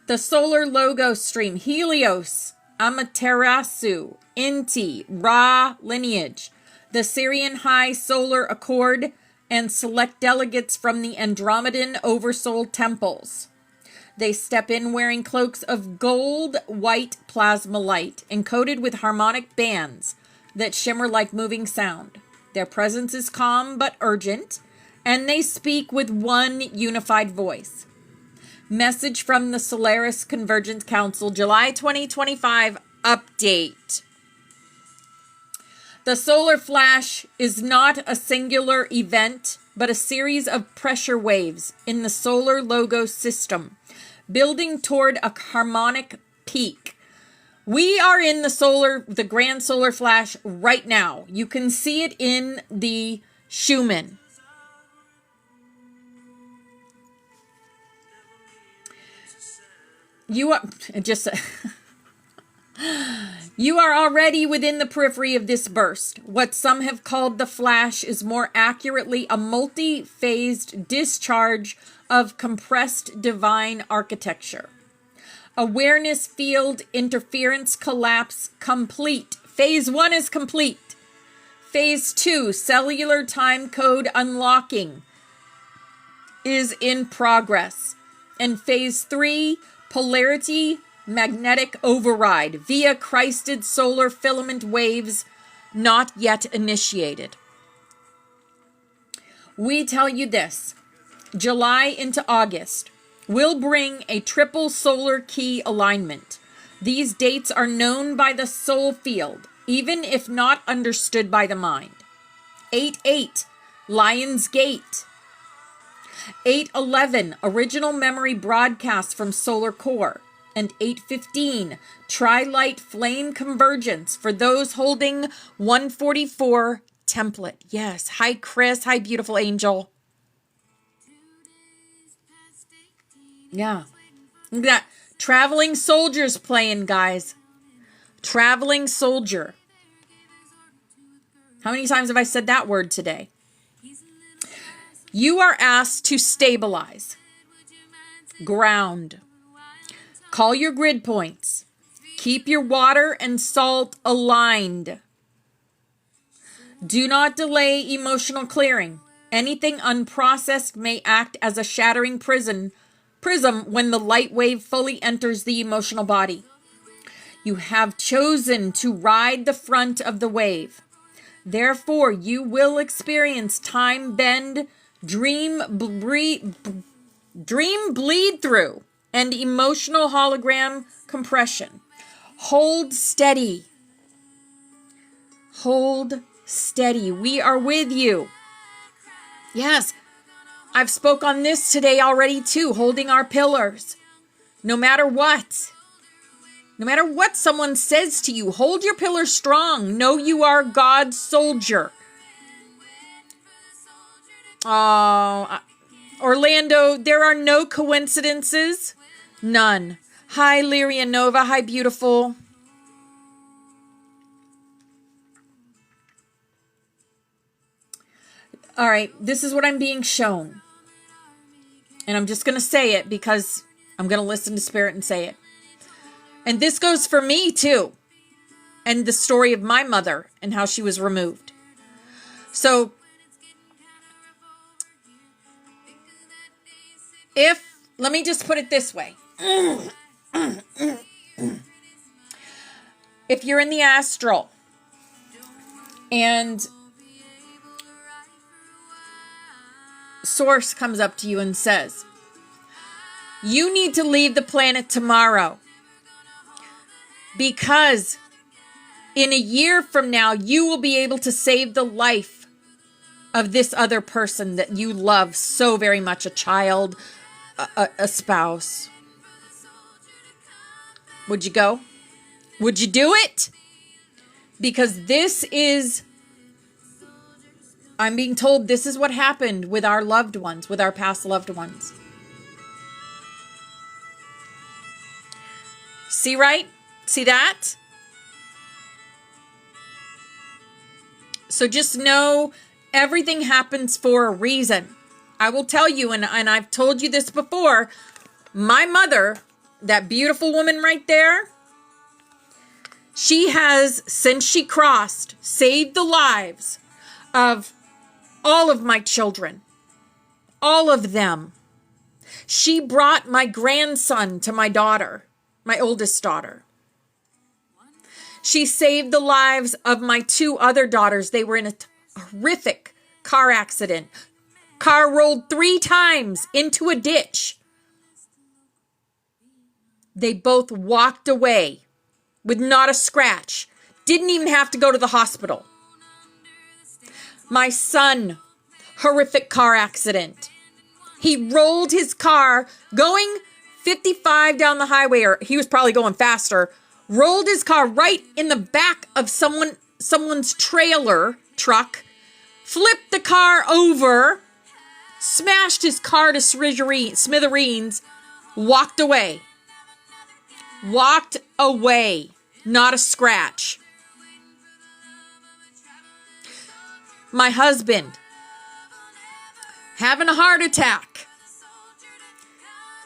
The solar logo stream, Helios, Amaterasu, Inti, Ra lineage, the Syrian High Solar Accord, and select delegates from the Andromedan Oversoul temples. They step in wearing cloaks of gold white plasma light, encoded with harmonic bands that shimmer like moving sound. Their presence is calm but urgent, and they speak with one unified voice. Message from the Solaris Convergence Council, July 2025 update. The solar flash is not a singular event, but a series of pressure waves in the solar logo system, building toward a harmonic peak. We are in the grand solar flash right now. You can see it in the Schumann. You are you are already within the periphery of this burst. What some have called the flash is more accurately a multi-phased discharge of compressed divine architecture. Awareness field interference collapse complete. Phase 1 is complete. Phase 2, cellular time code unlocking, is in progress. And Phase 3, polarity magnetic override via Christed solar filament waves, not yet initiated. We tell you this, July into August will bring a triple solar key alignment. These dates are known by the soul field, even if not understood by the mind. 8-8, Lion's Gate. 8-11, original memory broadcast from solar core. And 8-15, tri-light flame convergence for those holding 144 template. Yes. Hi, Chris. Hi, beautiful angel. Yeah. Look at that. Traveling soldiers playing, guys. Traveling soldier. How many times have I said that word today? You are asked to stabilize. Ground. Call your grid points. Keep your water and salt aligned. Do not delay emotional clearing. Anything unprocessed may act as a shattering prism when the light wave fully enters the emotional body. You have chosen to ride the front of the wave. Therefore, you will experience time bend, dream bleed through, and emotional hologram compression. Hold steady. Hold steady. We are with you. Yes, I've spoke on this today already too, holding our pillars. No matter what. No matter what someone says to you, hold your pillar strong. Know you are God's soldier. Oh, Orlando, there are no coincidences. None. Hi, Lyria Nova. Hi, beautiful. All right, this is what I'm being shown. And I'm just going to say it because I'm going to listen to Spirit and say it. And this goes for me too. And the story of my mother and how she was removed. So, let me just put it this way. If you're in the astral and Source comes up to you and says, you need to leave the planet tomorrow. Because in a year from now, you will be able to save the life of this other person that you love so very much, a child, a spouse. Would you go? Would you do it? Because this is, I'm being told this is what happened with our loved ones, with our past loved ones. See, right? See that? So just know everything happens for a reason. I will tell you, and I've told you this before, my mother, that beautiful woman right there, she has, since she crossed, saved the lives of all of my children. All of them. She brought my grandson to my daughter, my oldest daughter. She saved the lives of my two other daughters. They were in a horrific car accident. Car rolled 3 times into a ditch. They both walked away with not a scratch. Didn't even have to go to the hospital. My son, horrific car accident. He rolled his car going 55 down the highway, or he was probably going faster, rolled his car right in the back of someone's trailer truck, flipped the car over, smashed his car to smithereens, walked away. Walked away. Not a scratch. My husband, having a heart attack.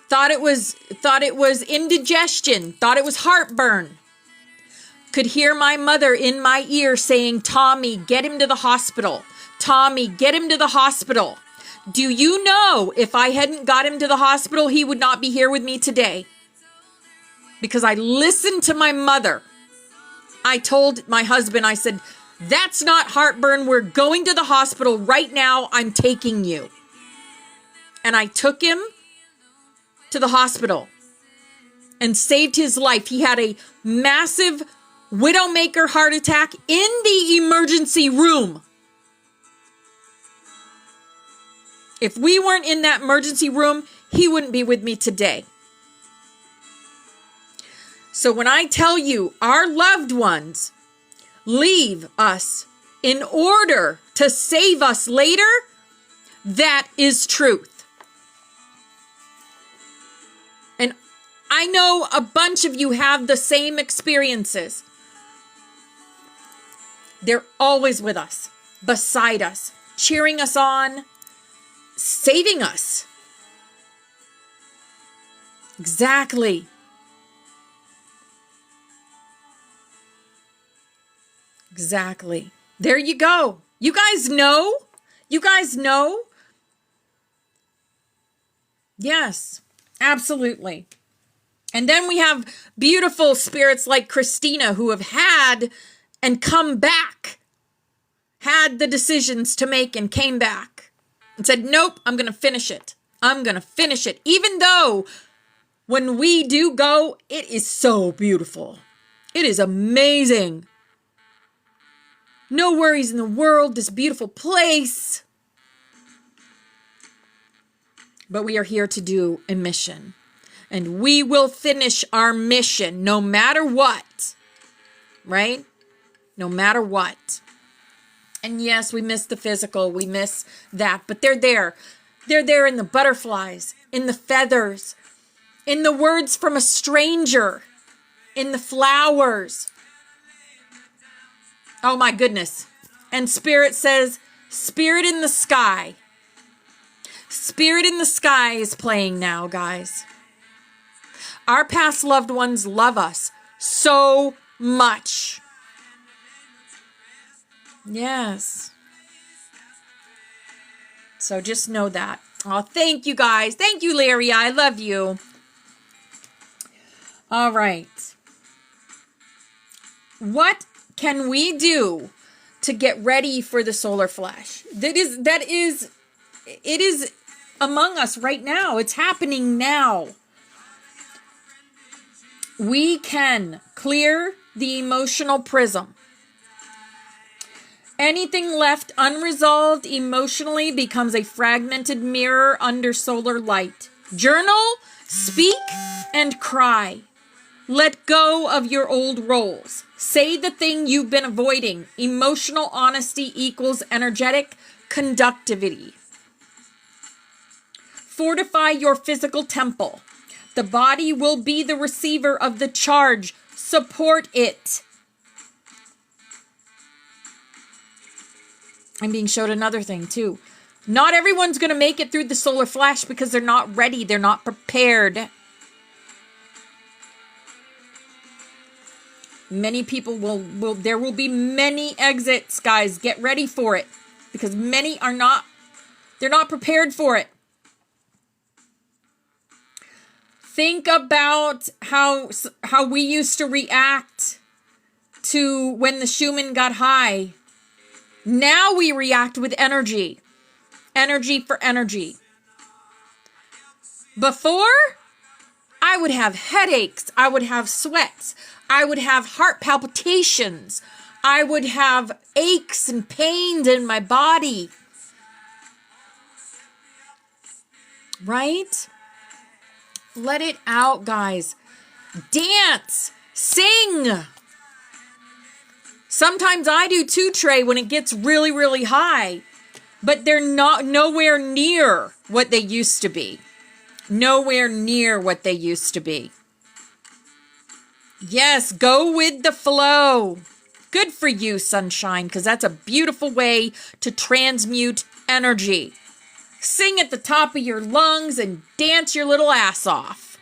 Thought it was indigestion. Thought it was heartburn. Could hear my mother in my ear saying, Tommy, get him to the hospital. Tommy, get him to the hospital. Do you know if I hadn't got him to the hospital, he would not be here with me today? Because I listened to my mother. I told my husband, I said, that's not heartburn. We're going to the hospital right now. I'm taking you. And I took him to the hospital and saved his life. He had a massive widowmaker heart attack in the emergency room. If we weren't in that emergency room, he wouldn't be with me today. So when I tell you our loved ones leave us in order to save us later, that is truth. And I know a bunch of you have the same experiences. They're always with us, beside us, cheering us on, saving us. Exactly. Exactly. There you go. You guys know? You guys know? Yes, absolutely. And then we have beautiful spirits like Christina who have had and come back, had the decisions to make and came back and said, nope, I'm going to finish it. I'm going to finish it. Even though when we do go, it is so beautiful. It is amazing. No worries in the world, this beautiful place. But we are here to do a mission. And we will finish our mission no matter what. Right? No matter what. And yes, we miss the physical. We miss that. But they're there. They're there in the butterflies, in the feathers, in the words from a stranger, in the flowers. Oh my goodness. And Spirit says, Spirit in the Sky. Spirit in the Sky is playing now, guys. Our past loved ones love us so much. Yes. So just know that. Oh, thank you guys. Thank you, Larry. I love you. All right. What can we do to get ready for the solar flash? It is among us right now. It's happening now. We can clear the emotional prism. Anything left unresolved emotionally becomes a fragmented mirror under solar light. Journal, speak, and cry. Let go of your old roles. Say the thing you've been avoiding. Emotional honesty equals energetic conductivity. Fortify your physical temple. The body will be the receiver of the charge. Support it. I'm being showed another thing too. Not everyone's going to make it through the solar flash because they're not ready. They're not prepared. Many people there will be many exits, guys. Get ready for it because many are not, they're not prepared for it. Think about how we used to react to when the Schumann got high. Now we react with energy. Energy for energy. Before, I would have headaches. I would have sweats. I would have heart palpitations. I would have aches and pains in my body. Right? Let it out, guys. Dance. Sing. Sometimes I do too, Trey, when it gets really, really high. But they're not nowhere near what they used to be. Nowhere near what they used to be. Yes, go with the flow. Good for you, sunshine, because that's a beautiful way to transmute energy. Sing at the top of your lungs and dance your little ass off.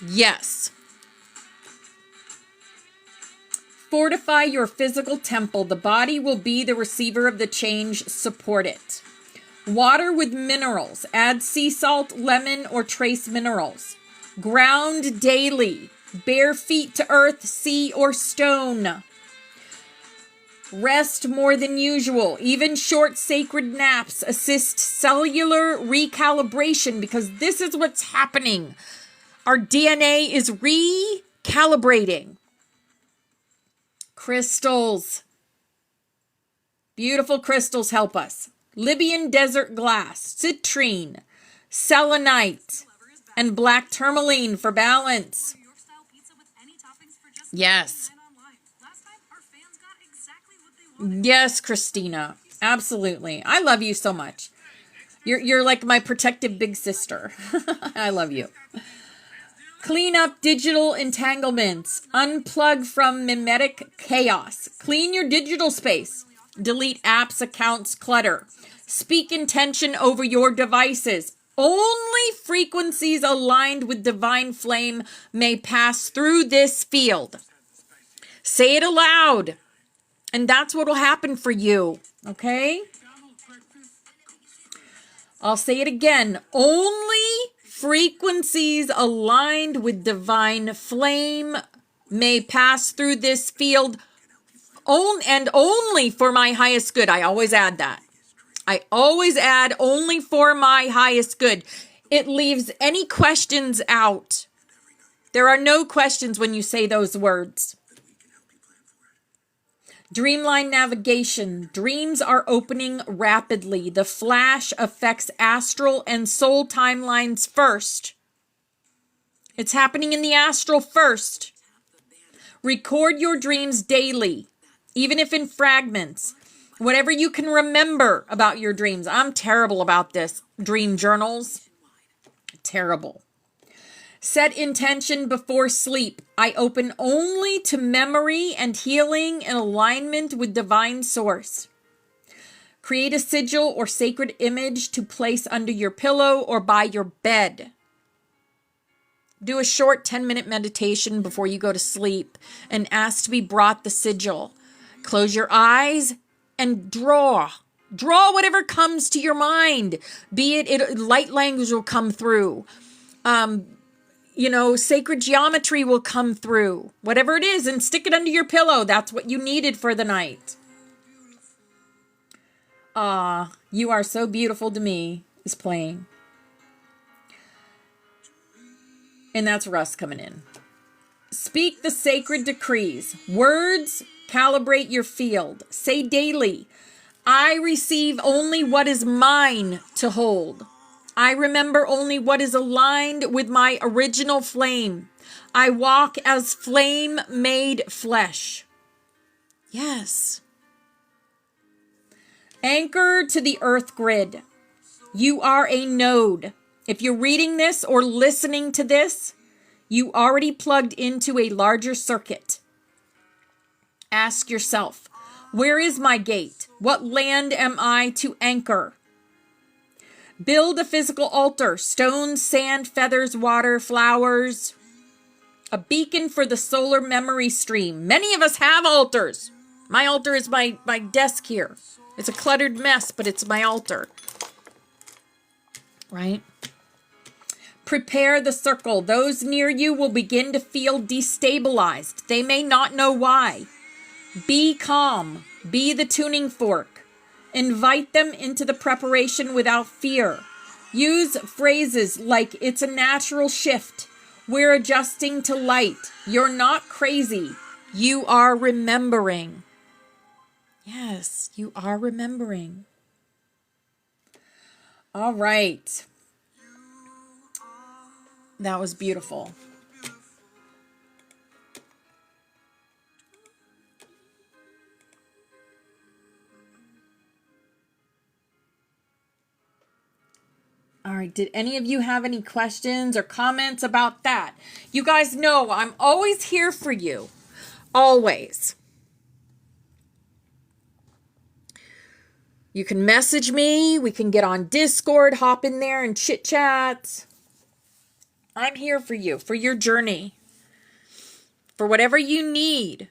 Yes. Fortify your physical temple. The body will be the receiver of the change. Support it. Water with minerals. Add sea salt, lemon, or trace minerals. Ground daily. Bare feet to earth, sea, or stone. Rest more than usual. Even short sacred naps assist cellular recalibration because this is what's happening. Our DNA is recalibrating. Crystals. Beautiful crystals help us. Libyan desert glass, citrine, selenite, and black tourmaline for balance. Yes. Yes, Christina. Absolutely. I love you so much. You're like my protective big sister. I love you. Clean up digital entanglements. Unplug from mimetic chaos. Clean your digital space. Delete apps, accounts, clutter. Speak intention over your devices. Only frequencies aligned with divine flame may pass through this field. Say it aloud. And that's what will happen for you. Okay? I'll say it again. Only frequencies aligned with divine flame may pass through this field and only for my highest good. I always add that. I always add only for my highest good. It leaves any questions out. There are no questions when you say those words. Dreamline navigation. Dreams are opening rapidly. The flash affects astral and soul timelines first. It's happening in the astral first. Record your dreams daily, even if in fragments. Whatever you can remember about your dreams. I'm terrible about this. Dream journals. Terrible. Set intention before sleep. I open only to memory and healing in alignment with divine source. Create a sigil or sacred image to place under your pillow or by your bed. Do a short 10-minute meditation before you go to sleep and ask to be brought the sigil. Close your eyes and draw. Draw whatever comes to your mind. Be it light language will come through. Sacred geometry will come through. Whatever it is, and stick it under your pillow. That's what you needed for the night. You Are So Beautiful to Me is playing. And that's Russ coming in. Speak the sacred decrees. Words calibrate your field. Say daily, I receive only what is mine to hold. I remember only what is aligned with my original flame. I walk as flame made flesh. Yes. Anchor to the earth grid. You are a node. If you're reading this or listening to this, you already plugged into a larger circuit. Ask yourself, where is my gate? What land am I to anchor? Build a physical altar, stones, sand, feathers, water, flowers, a beacon for the solar memory stream. Many of us have altars. My altar is my desk here. It's a cluttered mess, but it's my altar. Right? Prepare the circle. Those near you will begin to feel destabilized. They may not know why. Be calm. Be the tuning fork. Invite them into the preparation without fear. Use phrases like, it's a natural shift. We're adjusting to light. You're not crazy. You are remembering. Yes, you are remembering. All right. That was beautiful. All right, did any of you have any questions or comments about that? You guys know I'm always here for you. Always. You can message me. We can get on Discord, hop in there and chit chat. I'm here for you, for your journey, for whatever you need.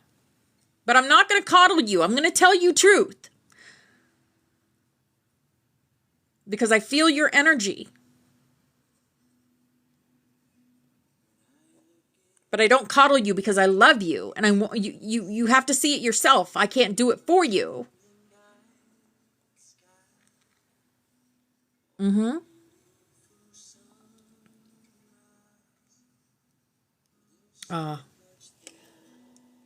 But I'm not going to coddle you. I'm going to tell you truth. Because I feel your energy. But I don't coddle you because I love you. And I want you have to see it yourself. I can't do it for you. Mm-hmm.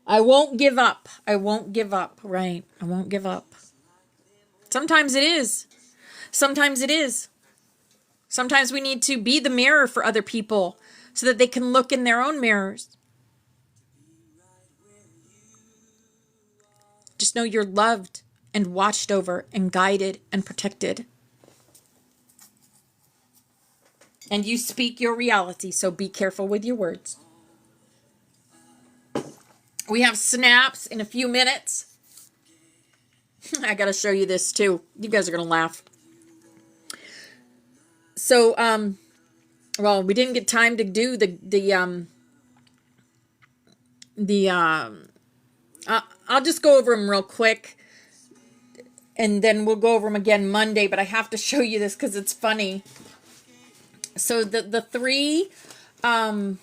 I won't give up. I won't give up. Right. I won't give up. Sometimes it is. Sometimes it is. Sometimes we need to be the mirror for other people so that they can look in their own mirrors. Just know you're loved and watched over and guided and protected. And you speak your reality, so be careful with your words. We have snaps in a few minutes. I got to show you this too. You guys are going to laugh. So, well, we didn't get time to do I'll just go over them real quick. And then we'll go over them again Monday, but I have to show you this because it's funny. So the three sigils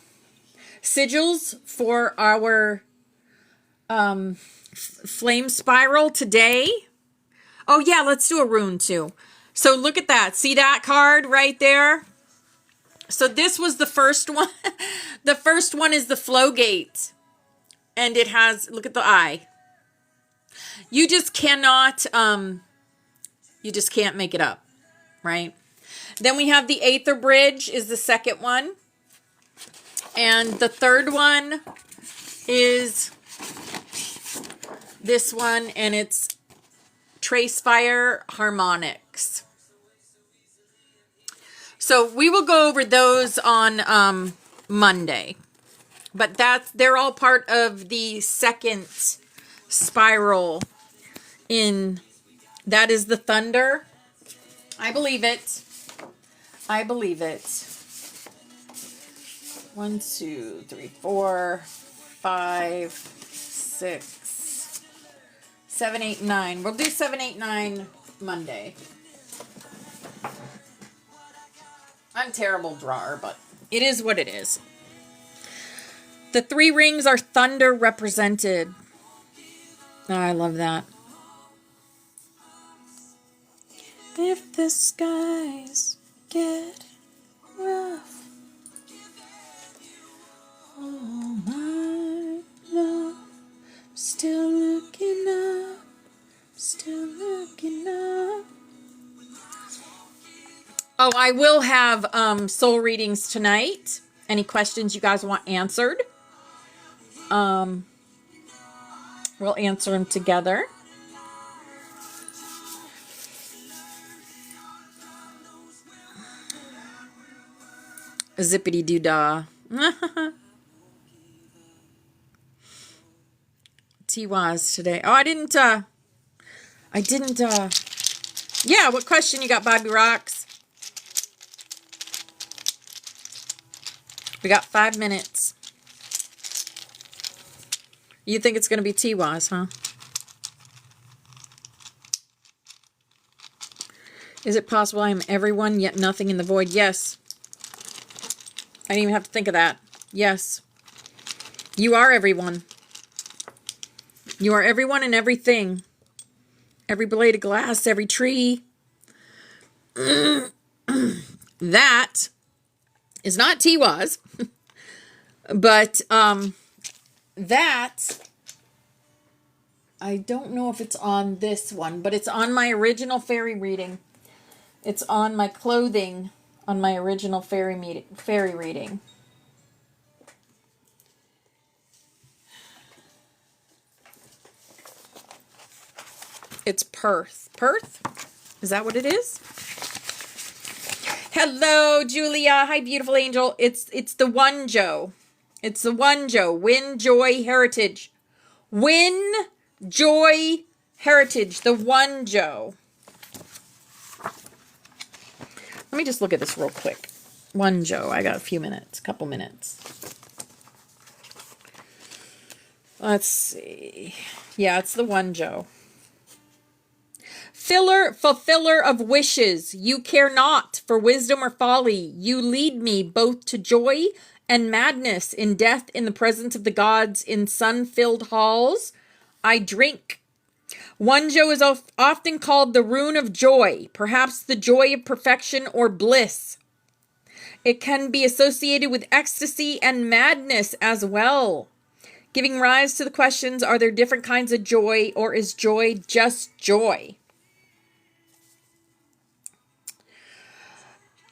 for our flame spiral today. Oh yeah, let's do a rune too. So look at that. See that card right there? So this was the first one. The first one is the flow gate. And it has, look at the eye. You just cannot, you just can't make it up, right? Then we have the Aether Bridge is the second one. And the third one is this one, and it's Trace Fire Harmonics. So we will go over those on Monday. But they're all part of the second spiral in, that is the thunder. I believe it. I believe it. 1, 2, 3, 4, 5, 6, 7, 8, 9. We'll do 7, 8, 9 Monday. I'm a terrible drawer, but it is what it is. The 3 rings are thunder represented. Oh, I love that. If the skies get rough, Oh, I will have soul readings tonight. Any questions you guys want answered? We'll answer them together. Zippity doo dah. T-Waz today. Oh, I didn't, yeah, what question you got, Bobby Rocks? We got 5 minutes. You think it's going to be T-Waz, huh? Is it possible I am everyone, yet nothing in the void? Yes. I didn't even have to think of that. Yes. You are everyone. You are everyone and everything. Every blade of glass, every tree. That is not T-Waz. But that, I don't know if it's on this one, but it's on my original fairy reading. It's on my clothing on my original fairy reading. It's Perth. Perth? Is that what it is? Hello, Julia. Hi, beautiful angel. It's the one Joe. It's the one Joe. Win Joy Heritage. Win Joy Heritage. The one Joe. Let me just look at this real quick. One Joe. I got a few minutes. Couple minutes. Let's see. Yeah, it's the one Joe. Fulfiller of wishes, you care not for wisdom or folly. You lead me both to joy and madness, in death, in the presence of the gods, in sun-filled halls. I drink. One Joe is often called the rune of joy, perhaps the joy of perfection or bliss. It can be associated with ecstasy and madness as well, giving rise to the questions, are there different kinds of joy, or is joy just joy?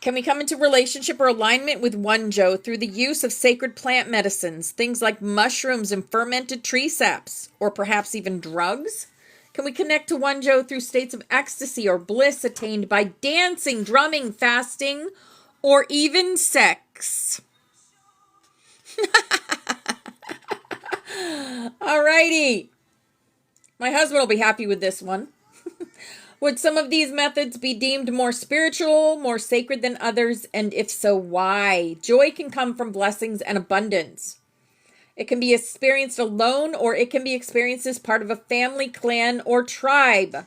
Can we come into relationship or alignment with one Joe through the use of sacred plant medicines, things like mushrooms and fermented tree saps, or perhaps even drugs? Can we connect to one Joe through states of ecstasy or bliss attained by dancing, drumming, fasting, or even sex? Alrighty. My husband will be happy with this one. Would some of these methods be deemed more spiritual, more sacred than others? And if so, why? Joy can come from blessings and abundance. It can be experienced alone, or it can be experienced as part of a family, clan, or tribe.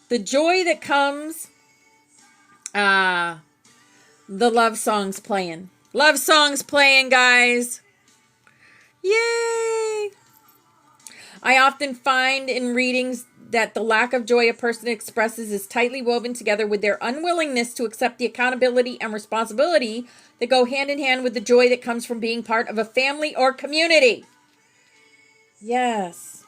The joy that comes, the love songs playing. Love songs playing, guys. Yay! I often find in readings that the lack of joy a person expresses is tightly woven together with their unwillingness to accept the accountability and responsibility that go hand in hand with the joy that comes from being part of a family or community. Yes.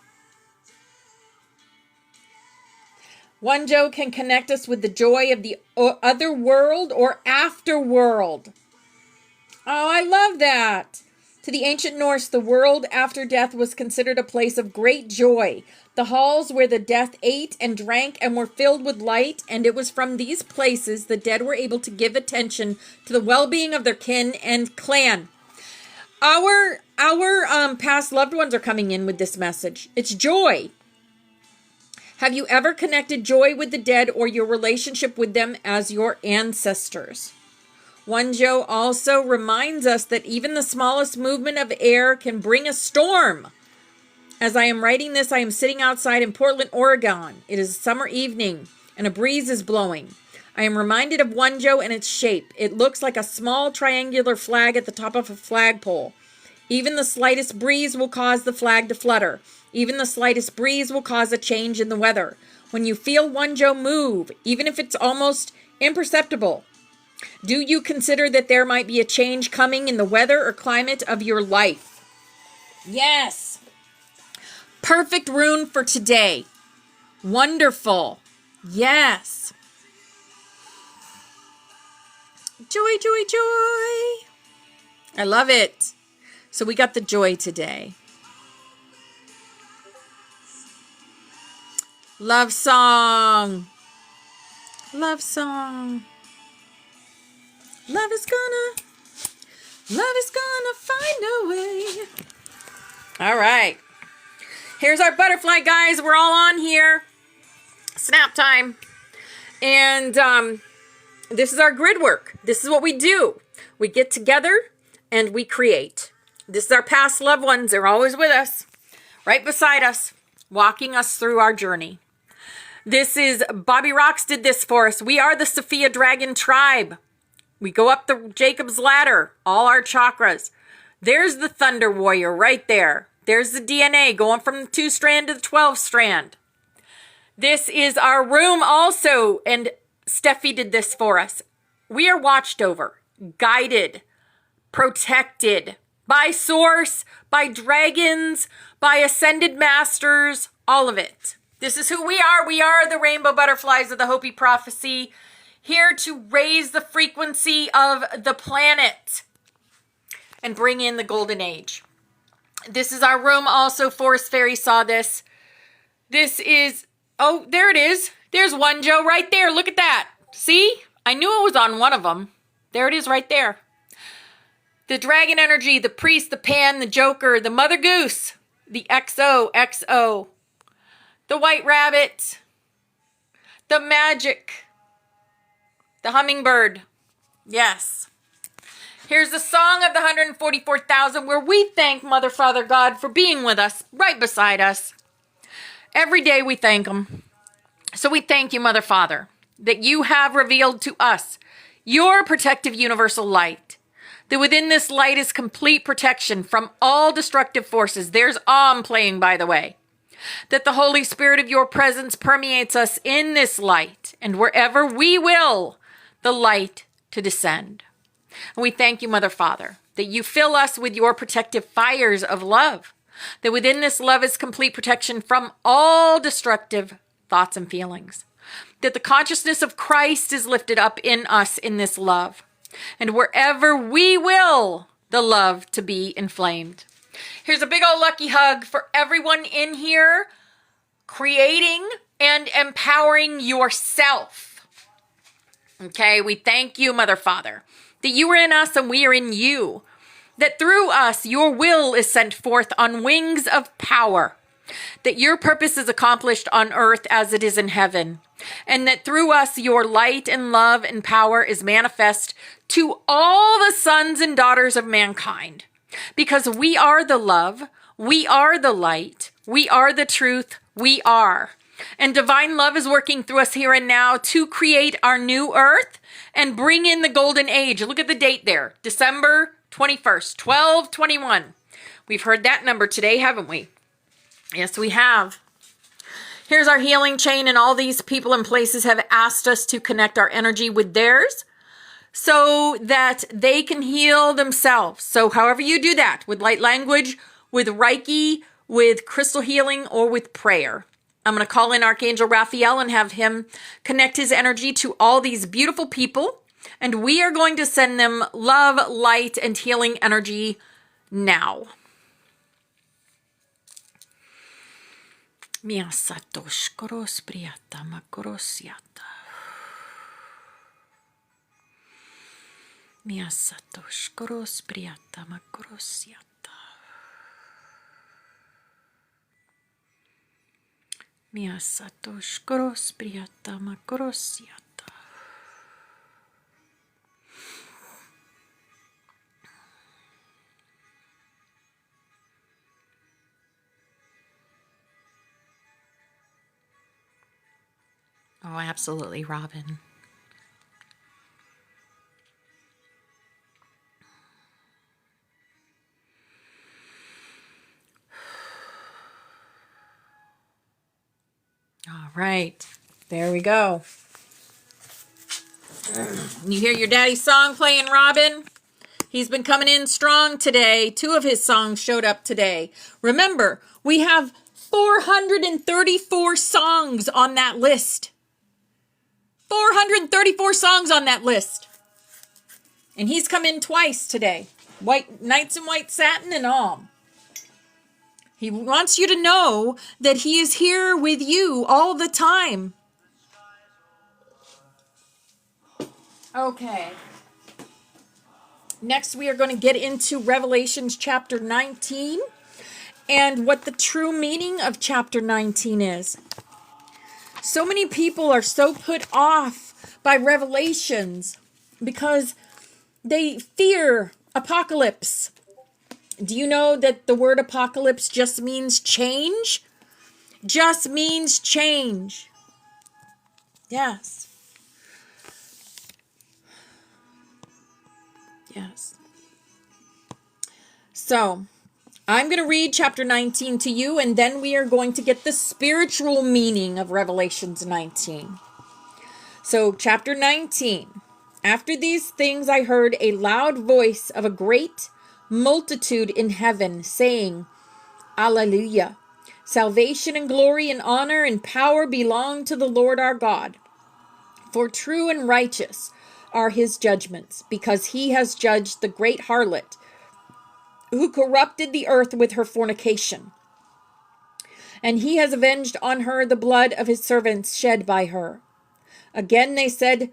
One Joe can connect us with the joy of the other world or afterworld. Oh, I love that. To the ancient Norse, the world after death was considered a place of great joy. The halls where the dead ate and drank and were filled with light, and it was from these places the dead were able to give attention to the well-being of their kin and clan. Our past loved ones are coming in with this message. It's joy. Have you ever connected joy with the dead or your relationship with them as your ancestors? One Joe also reminds us that even the smallest movement of air can bring a storm. As I am writing this, I am sitting outside in Portland, Oregon. It is a summer evening, and a breeze is blowing. I am reminded of one Joe and its shape. It looks like a small triangular flag at the top of a flagpole. Even the slightest breeze will cause the flag to flutter. Even the slightest breeze will cause a change in the weather. When you feel one Joe move, even if it's almost imperceptible, do you consider that there might be a change coming in the weather or climate of your life? Yes. Perfect rune for today. Wonderful. Yes. Joy, joy, joy. I love it. So we got the joy today. Love song. Love song. Love is gonna find a way. All right. Here's our butterfly, guys. We're all on here. Snap time. And this is our grid work. This is what we do. We get together and we create. This is our past loved ones. They're always with us, right beside us, walking us through our journey. This is Bobby Rocks did this for us. We are the Sophia Dragon tribe. We go up the Jacob's ladder, all our chakras. There's the Thunder Warrior right there. There's the DNA going from the 2-strand to the 12-strand. This is our room also, and Steffi did this for us. We are watched over, guided, protected by Source, by dragons, by ascended masters, all of it. This is who we are. We are the rainbow butterflies of the Hopi prophecy, here to raise the frequency of the planet and bring in the golden age. This is our room also. Forest Fairy saw this. This is, oh, there it is. There's one, Joe, right there. Look at that. See? I knew it was on one of them. There it is right there. The dragon energy, the priest, the pan, the joker, the mother goose, the XOXO, the white rabbit, the magic, the hummingbird. Yes. Here's the song of the 144,000 where we thank Mother, Father, God for being with us, right beside us. Every day we thank them. So we thank you, Mother, Father, that you have revealed to us your protective universal light. That within this light is complete protection from all destructive forces. There's playing, by the way. That the Holy Spirit of your presence permeates us in this light, and wherever we will, the light to descend. And we thank you, Mother, Father, that you fill us with your protective fires of love. That within this love is complete protection from all destructive thoughts and feelings. That the consciousness of Christ is lifted up in us in this love. And wherever we will, the love to be inflamed. Here's a big old lucky hug for everyone in here, creating and empowering yourself. Okay, we thank you, Mother, Father, that you are in us and we are in you. That through us, your will is sent forth on wings of power. That your purpose is accomplished on earth as it is in heaven. And that through us, your light and love and power is manifest to all the sons and daughters of mankind. Because we are the love, we are the light, we are the truth, we are. And divine love is working through us here and now to create our new earth and bring in the golden age. Look at the date there, December 21st, 12/21. We've heard that number today, haven't we? Yes, we have. Here's our healing chain, and all these people and places have asked us to connect our energy with theirs so that they can heal themselves. So however you do that, with light language, with Reiki, with crystal healing, or with prayer. I'm going to call in Archangel Raphael and have him connect his energy to all these beautiful people. And we are going to send them love, light, and healing energy now. Miasatosh koros priata makorosiata. Miasatosh koros priata makorosiata. Miasatosh koros priata makorosiata. Oh, absolutely, Robin. All right, there we go. You hear your daddy's song playing, Robin? He's been coming in strong today. 2 of his songs showed up today. Remember, we have 434 songs on that list. 434 songs on that list. And he's come in twice today. White knights in white satin and all. He wants you to know that he is here with you all the time. Okay. Next, we are going to get into Revelations chapter 19 and what the true meaning of chapter 19 is. So many people are so put off by Revelations because they fear apocalypse. Do you know that the word apocalypse just means change? Just means change. Yes. Yes. So, I'm going to read chapter 19 to you, and then we are going to get the spiritual meaning of Revelations 19. So, chapter 19. After these things I heard a loud voice of a great multitude in heaven saying, Alleluia! Salvation and glory and honor and power belong to the Lord our God. For true and righteous are his judgments, because he has judged the great harlot, who corrupted the earth with her fornication. And he has avenged on her the blood of his servants shed by her. Again they said,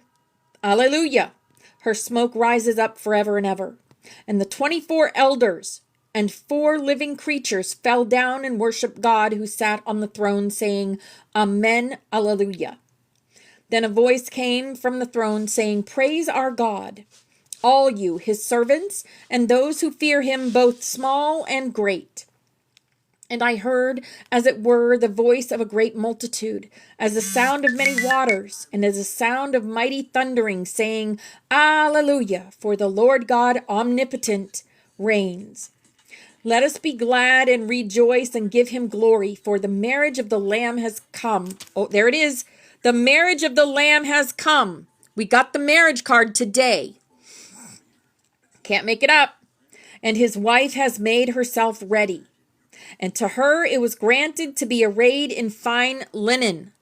Alleluia! Her smoke rises up forever and ever. And the 24 elders and 4 living creatures fell down and worshiped God who sat on the throne, saying, Amen, Alleluia. Then a voice came from the throne saying, Praise our God, all you, his servants, and those who fear him, both small and great. And I heard, as it were, the voice of a great multitude, as the sound of many waters, and as the sound of mighty thundering, saying, Alleluia, for the Lord God omnipotent reigns. Let us be glad and rejoice and give him glory, for the marriage of the Lamb has come. Oh, there it is. The marriage of the Lamb has come. We got the marriage card today. Can't make it up. And his wife has made herself ready. And to her it was granted to be arrayed in fine linen,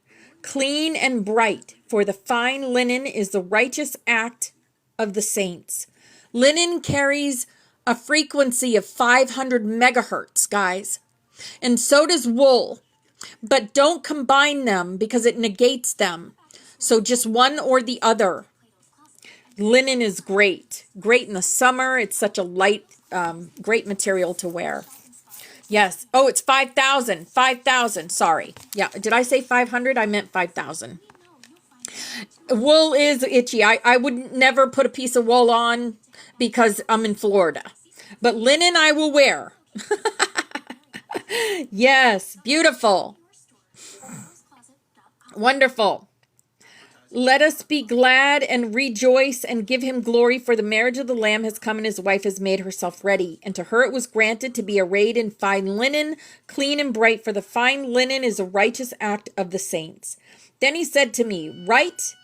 clean and bright, for the fine linen is the righteous act of the saints. Linen carries a frequency of 500 megahertz, guys. And so does wool. But don't combine them because it negates them. So just one or the other. Linen is great. Great in the summer. It's such a light, great material to wear. Yes. Oh, it's 5,000. 5,000. Sorry. Yeah. Did I say 500? I meant 5,000. Wool is itchy. I would never put a piece of wool on because I'm in Florida. But linen I will wear. Yes. Beautiful. Wonderful. Let us be glad and rejoice and give him glory, for the marriage of the Lamb has come and his wife has made herself ready. And to her it was granted to be arrayed in fine linen, clean and bright, for the fine linen is a righteous act of the saints. Then he said to me, Write,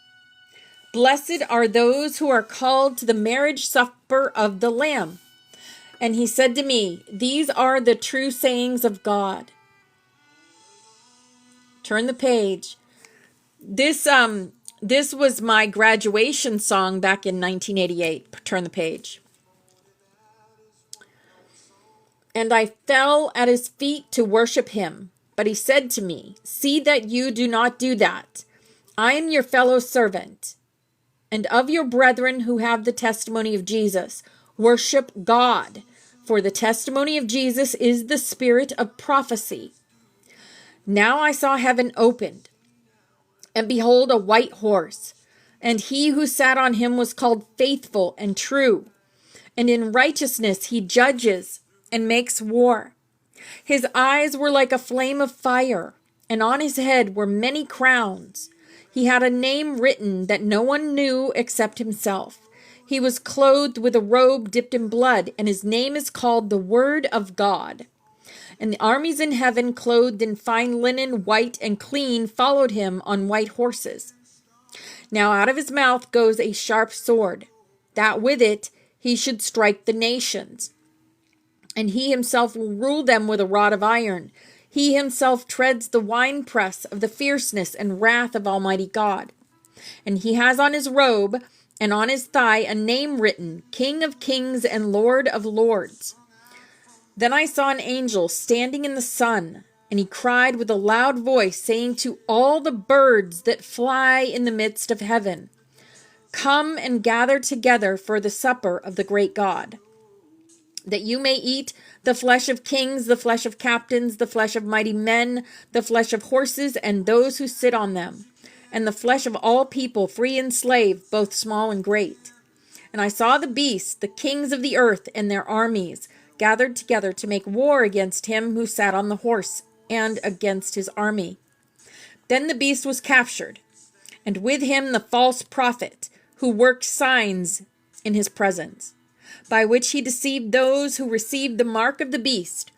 blessed are those who are called to the marriage supper of the Lamb. And he said to me, These are the true sayings of God. Turn the page. This was my graduation song back in 1988. Turn the page. And I fell at his feet to worship him. But he said to me, See that you do not do that. I am your fellow servant, and of your brethren who have the testimony of Jesus. Worship God, for the testimony of Jesus is the spirit of prophecy. Now I saw heaven opened, and behold, a white horse, and he who sat on him was called Faithful and True, and in righteousness he judges and makes war. His eyes were like a flame of fire, and on his head were many crowns. He had a name written that no one knew except himself. He was clothed with a robe dipped in blood, and his name is called the Word of God. And the armies in heaven, clothed in fine linen, white and clean, followed him on white horses. Now out of his mouth goes a sharp sword, that with it he should strike the nations. And he himself will rule them with a rod of iron. He himself treads the winepress of the fierceness and wrath of Almighty God. And he has on his robe and on his thigh a name written, King of Kings and Lord of Lords. Then I saw an angel standing in the sun, and he cried with a loud voice, saying to all the birds that fly in the midst of heaven, Come and gather together for the supper of the great God, that you may eat the flesh of kings, the flesh of captains, the flesh of mighty men, the flesh of horses and those who sit on them, and the flesh of all people, free and slave, both small and great. And I saw the beast, the kings of the earth and their armies, gathered together to make war against him who sat on the horse and against his army. Then the beast was captured, and with him the false prophet, who worked signs in his presence, by which he deceived those who received the mark of the beast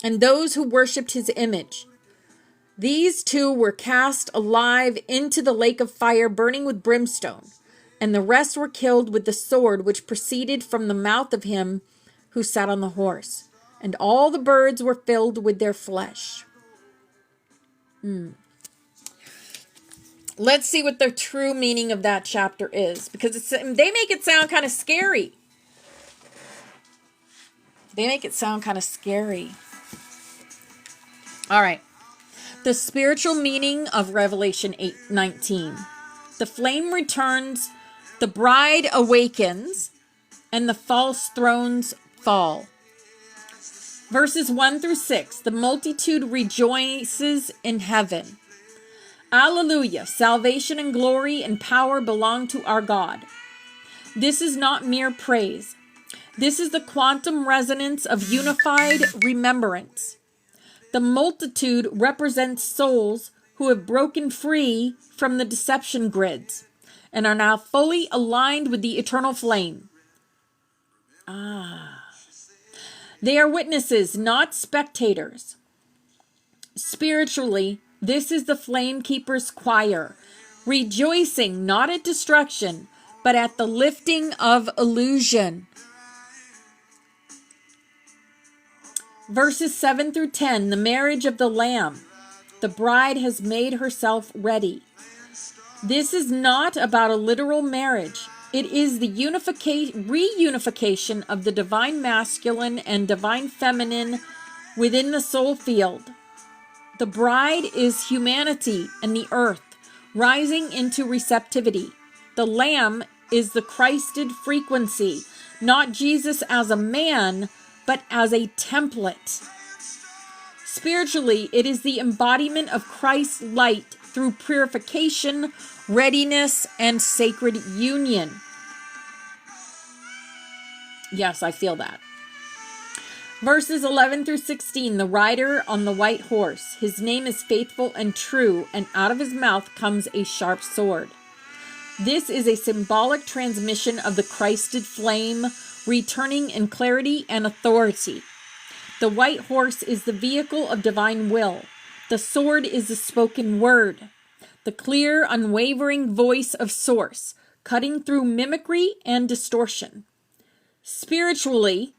and those who worshipped his image. These two were cast alive into the lake of fire burning with brimstone, and the rest were killed with the sword which proceeded from the mouth of him who sat on the horse, and all the birds were filled with their flesh. Let's see what the true meaning of that chapter is, because they make it sound kind of scary. They make it sound kind of scary. All right. The spiritual meaning of Revelation 8:19. The flame returns, the bride awakens, and the false thrones fall. Verses 1 through 6. The multitude rejoices in heaven. Alleluia. Salvation and glory and power belong to our God. This is not mere praise. This is the quantum resonance of unified remembrance. The multitude represents souls who have broken free from the deception grids and are now fully aligned with the eternal flame. They are witnesses, not spectators. Spiritually, this is the Flame Keeper's choir, rejoicing not at destruction, but at the lifting of illusion. Verses 7 through 10, the marriage of the Lamb. The bride has made herself ready. This is not about a literal marriage. It is the reunification of the divine masculine and divine feminine within the soul field. The bride is humanity and the earth, rising into receptivity. The Lamb is the Christed frequency, not Jesus as a man, but as a template. Spiritually, it is the embodiment of Christ's light through purification, readiness, and sacred union. Yes, I feel that. Verses 11 through 16, the rider on the white horse. His name is faithful and true, and out of his mouth comes a sharp sword. This is a symbolic transmission of the Christed flame, returning in clarity and authority. The white horse is the vehicle of divine will. The sword is the spoken word, the clear, unwavering voice of source, cutting through mimicry and distortion. Spiritually,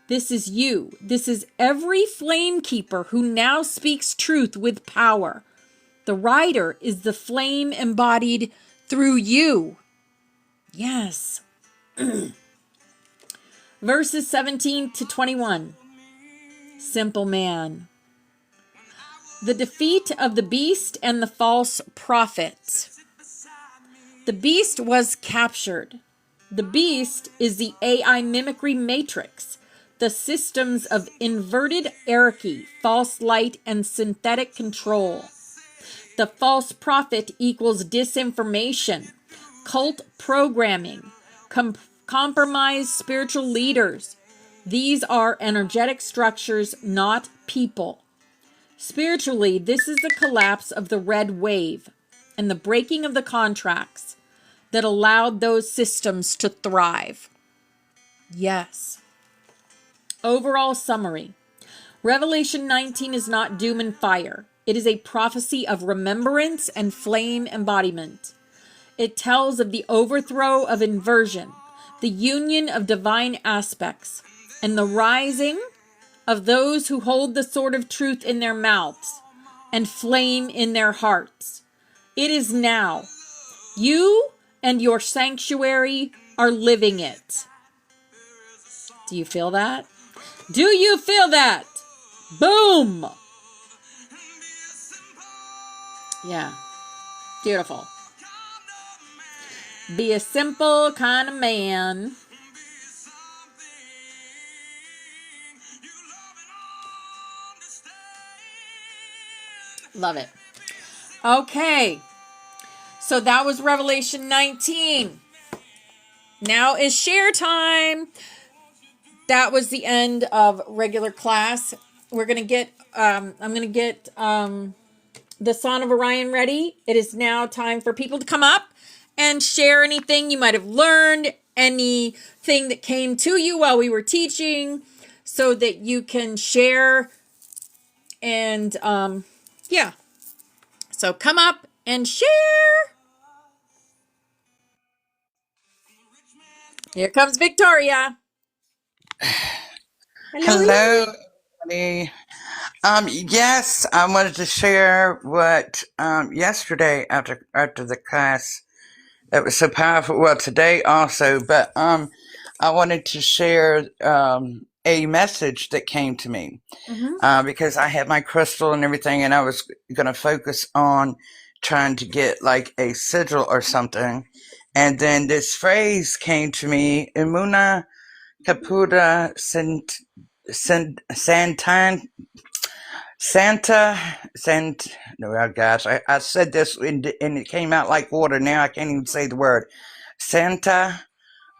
this is you. This is every flame keeper who now speaks truth with power. The rider is the flame embodied through you. Yes. Verses 17 to 21. Simple man. The defeat of the beast and the false prophet. The beast was captured. The beast is the AI mimicry matrix, the systems of inverted hierarchy, false light, and synthetic control. The false prophet equals disinformation, cult programming, compromised spiritual leaders. These are energetic structures, not people. Spiritually, this is the collapse of the red wave and the breaking of the contracts that allowed those systems to thrive. Yes. Overall summary. Revelation 19 is not doom and fire. It is a prophecy of remembrance and flame embodiment. It tells of the overthrow of inversion, the union of divine aspects, and the rising of those who hold the sword of truth in their mouths and flame in their hearts. It is now. You and your sanctuary are living it. Do you feel that? Do you feel that? Boom! Yeah. Beautiful. Be a simple kind of man. Love it. Okay. So that was Revelation 19. Now is share time. That was the end of regular class. We're going to get, I'm going to get the Song of Orion ready. It is now time for people to come up and share anything you might have learned, anything that came to you while we were teaching, so that you can share. And yeah, so come up and share. Here comes Victoria. Hello, everybody. Yes, I wanted to share what yesterday after the class that was so powerful. Well, today also, but I wanted to share a message that came to me because I had my crystal and everything, and I was going to focus on trying to get like a sigil or something, and then this phrase came to me: "Imuna Caputa Santan Sant." No, oh gosh, I said this and it came out like water. Now I can't even say the word. Santa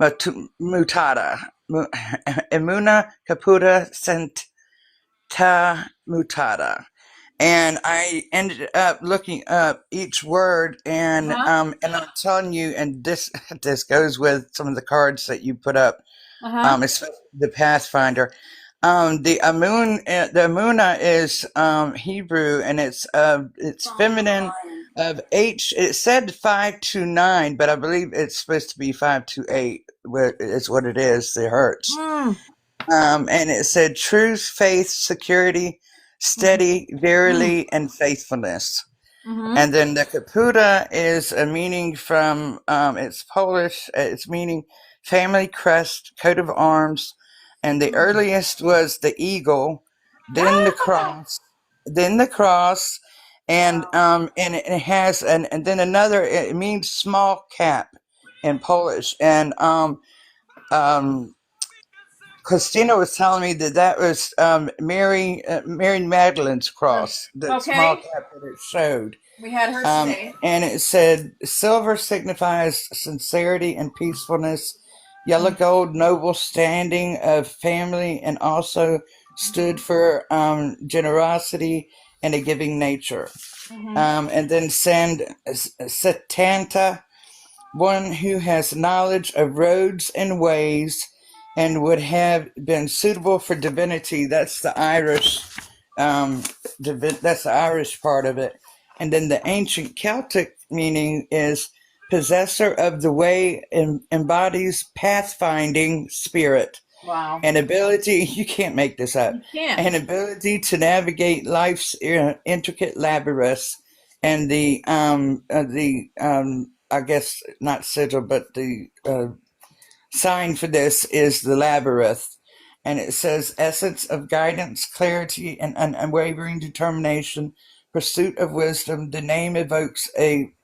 Mutata. Emuna Caputa Santa Mutata. And I ended up looking up each word, and I'm telling you, and this goes with some of the cards that you put up, especially the Pathfinder. The Amuna is Hebrew, and it's feminine of H. It said 529, but I believe it's supposed to be 528. Is what it is. The hertz. And it said truth, faith, security, steady, verily, and faithfulness. And then the Caputa is a meaning from, it's Polish, it's meaning family crest, coat of arms. And the earliest was the eagle, then the cross, and it has, and then another, it means small cap in Polish. And Christina was telling me that was Mary Magdalene's cross, the small cap that it showed. We had her today. And it said, silver signifies sincerity and peacefulness. Yellow gold, noble standing of family, and also stood for generosity and a giving nature. And then Satanta, one who has knowledge of roads and ways and would have been suitable for divinity. That's the Irish. That's the Irish part of it. And then the ancient Celtic meaning is possessor of the way, and embodies pathfinding spirit. Wow. An ability, you can't make this up, You can't. an ability to navigate life's intricate labyrinths. And I guess not sigil, but the sign for this is the labyrinth. And it says essence of guidance, clarity, and unwavering determination, pursuit of wisdom. The name evokes a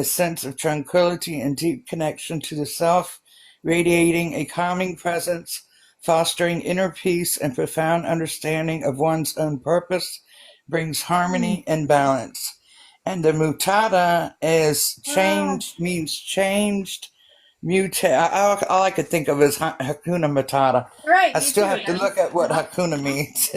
sense of tranquility and deep connection to the self, radiating a calming presence, fostering inner peace and profound understanding of one's own purpose, brings harmony and balance. And the mutata is change, means changed, mutate. All I could think of is Hakuna Matata. Right. I still have to look at what Hakuna means.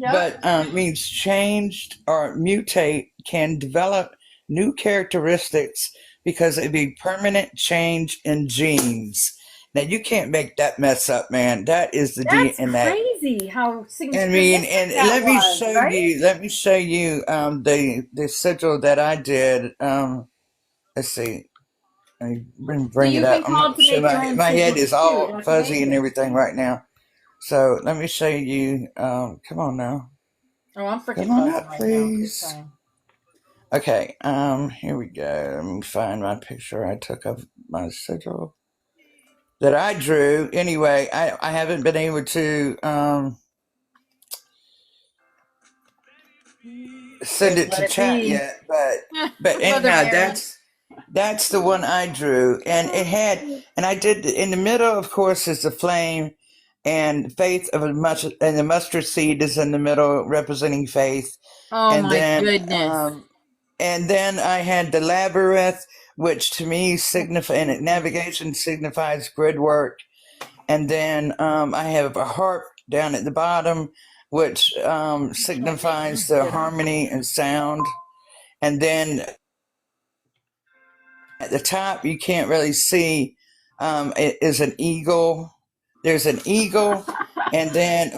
But means changed or mutate, can develop new characteristics because it'd be permanent change in genes. Now you can't make that mess up, man. That is the That's DNA. crazy how I mean, and let me show you. Let me show you the sigil that I did. Let's see. I bring it up. I'm not sure my head is all fuzzy and everything right now. So let me show you. Come on now. Oh, I'm freaking Come on buzzing up, right please. now. Okay, here we go. Let me find my picture I took of my sigil that I drew. Anyway, I haven't been able to send it Let to it chat be. yet, but Mother anyhow, Mary. that's the one I drew, and it had, and I did in the middle, of course, is the flame, and faith of a much, and the mustard seed is in the middle, representing faith, Oh and my then goodness. I had the labyrinth, which to me signifies navigation signifies grid work, and then I have a harp down at the bottom, which signifies the harmony and sound, and then at the top you can't really see it is an eagle. There's an eagle, and then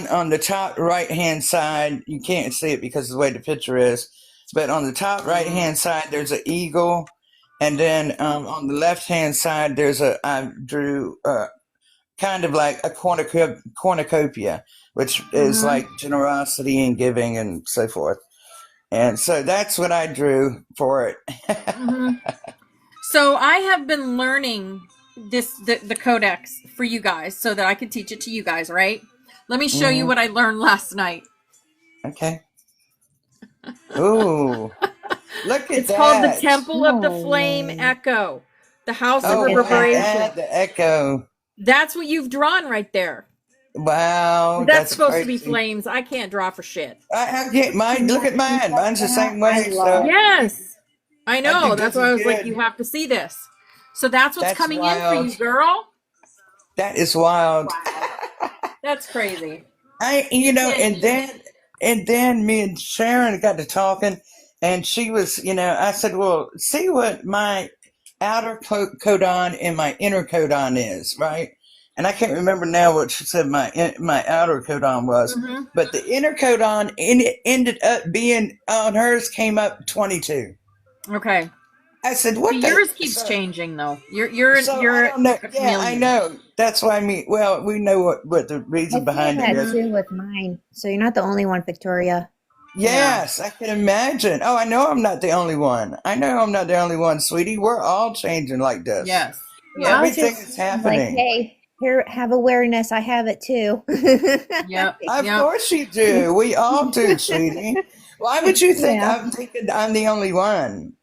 on the top right hand side, you can't see it because of the way the picture is, but on the top right hand side there's an eagle, and then on the left hand side there's a I drew kind of like a cornucopia, which is Mm-hmm. like generosity and giving and so forth. And so that's what I drew for it. Mm-hmm. So I have been learning the codex for you guys so that I can teach it to you guys, right? Let me show you Hmm. what I learned last night. Okay. Ooh, look at It's called the that. Temple of the No Flame way. Echo, the House of Oh, Look at look at that. that. Reverberation. The echo. That's what you've drawn right there. Wow, That's that's supposed to be crazy. flames. I can't draw for shit. I get mine. Can Look I at peek mine. at Mine's the that? same I way. love So Yes. I I know. think That's this why is I was like, you good. have to see this. So that's what's That's coming in for you, wild. girl. That is wild. That's crazy. Can't do it. And then me and Sharon got to talking, and she was, I said, well, see what my outer codon and my inner codon is, right? And I can't remember now what she said my outer codon was, Mm-hmm. but the inner codon ended up being on hers came up 22. Okay. I said, But what the? yours keeps changing though. So I You're don't know. a Yeah, I chameleon. know. That's why I mean. Well, we know what the I reason see behind it that is. Mm-hmm. too with mine. So you're not the only one, Victoria. Yeah. Yes, I can imagine. Oh, I know I'm not the only one. I know I'm not the only one, sweetie. We're all changing like this. Yes. I Yep. was Everything just is like, happening. hey, here, have awareness. I have it too. Yep. Of Yep. course you do. We all do, sweetie. Why would you think Yeah. I'm thinking I'm the only one?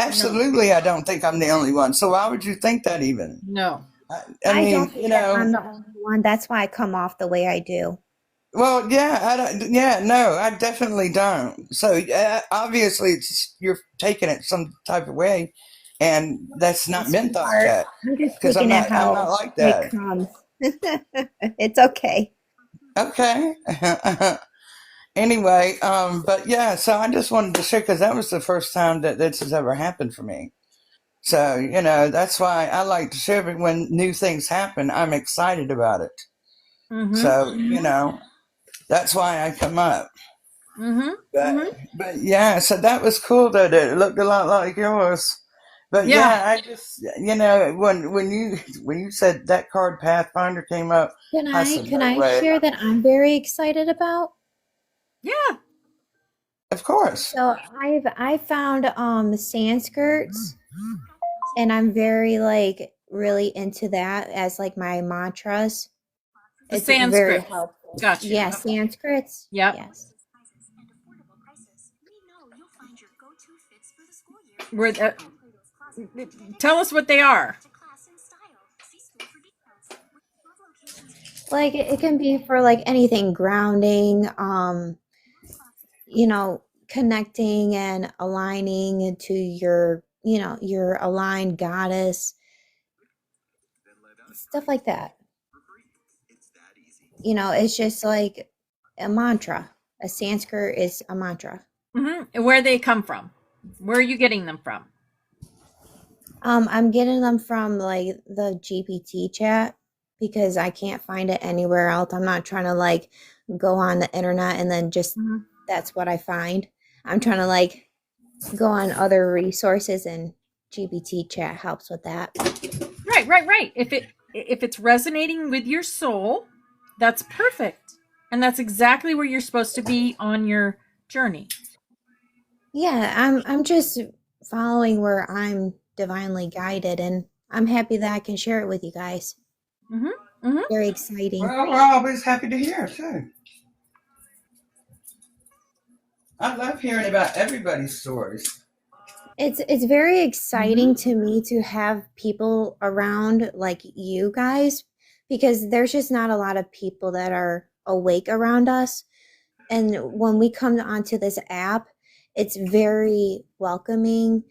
No. Absolutely, I don't think I'm the only one. So why would you think that even? No. I I mean, don't think that I'm the only one. That's why I come off the way I do. well, yeah, I don't, yeah, no, I definitely don't. So obviously, you're taking it some type of way, and that's not meant like Sweetheart, that I'm just because taking it I'm not how like it that. comes. It's okay. Okay. Anyway, but yeah, so I just wanted to share because that was the first time that this has ever happened for me. So that's why I like to share it when new things happen. I'm excited about it. Mm-hmm. So that's why I come up. Mm-hmm. But Mm-hmm. but yeah, so that was cool though. That it looked a lot like yours. But Yeah. yeah, I just when you said that card Pathfinder came up, Can I I said can no I way. share that I'm very excited about? Yeah. Of course. So I found Sanskirts, and I'm very like really into that as like my mantras. The It's very Sanskrit. helpful. Got you. Yeah, Sanskrits. Yep. Yes. We're, tell us what they are. Like it can be for like anything grounding, connecting and aligning to your, your aligned goddess, stuff like that. It's just like a mantra. A Sanskrit is a mantra. Mm-hmm. Where they come from. Where are you getting them from? I'm getting them from like the GPT chat because I can't find it anywhere else. I'm not trying to like go on the internet and then just Mm-hmm. that's what I find. I'm trying to like go on other resources, and GPT chat helps with that. Right, right, right. If it's resonating with your soul, that's perfect. And that's exactly where you're supposed to be on your journey. Yeah, I'm just following where I'm divinely guided, and I'm happy that I can share it with you guys. Very exciting. Well, we're always happy to hear too. I love hearing about everybody's stories. It's very exciting to me to have people around like you guys because there's just not a lot of people that are awake around us. And when we come onto this app, it's very welcoming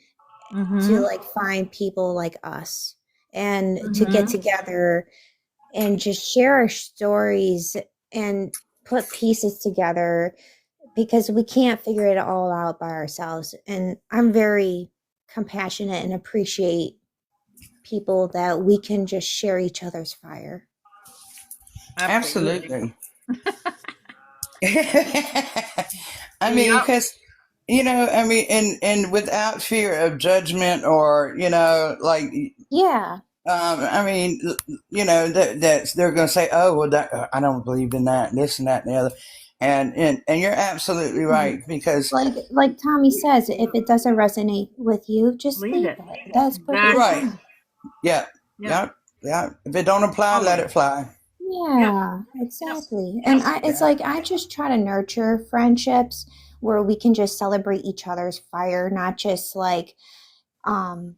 to like find people like us and to get together and just share our stories and put pieces together because we can't figure it all out by ourselves. And I'm very compassionate and appreciate people that we can just share each other's fire. Absolutely. I mean, because I mean, and without fear of judgment or like Yeah. I mean, that they're going to say, "Oh, well, I don't believe in that, this and that and the other," and you're absolutely right because, like Tommy says, if it doesn't resonate with you, just leave it. That's perfectly right, fine. yeah. If it don't apply, let it fly. Yeah, exactly. And it's like I just try to nurture friendships where we can just celebrate each other's fire, not just like um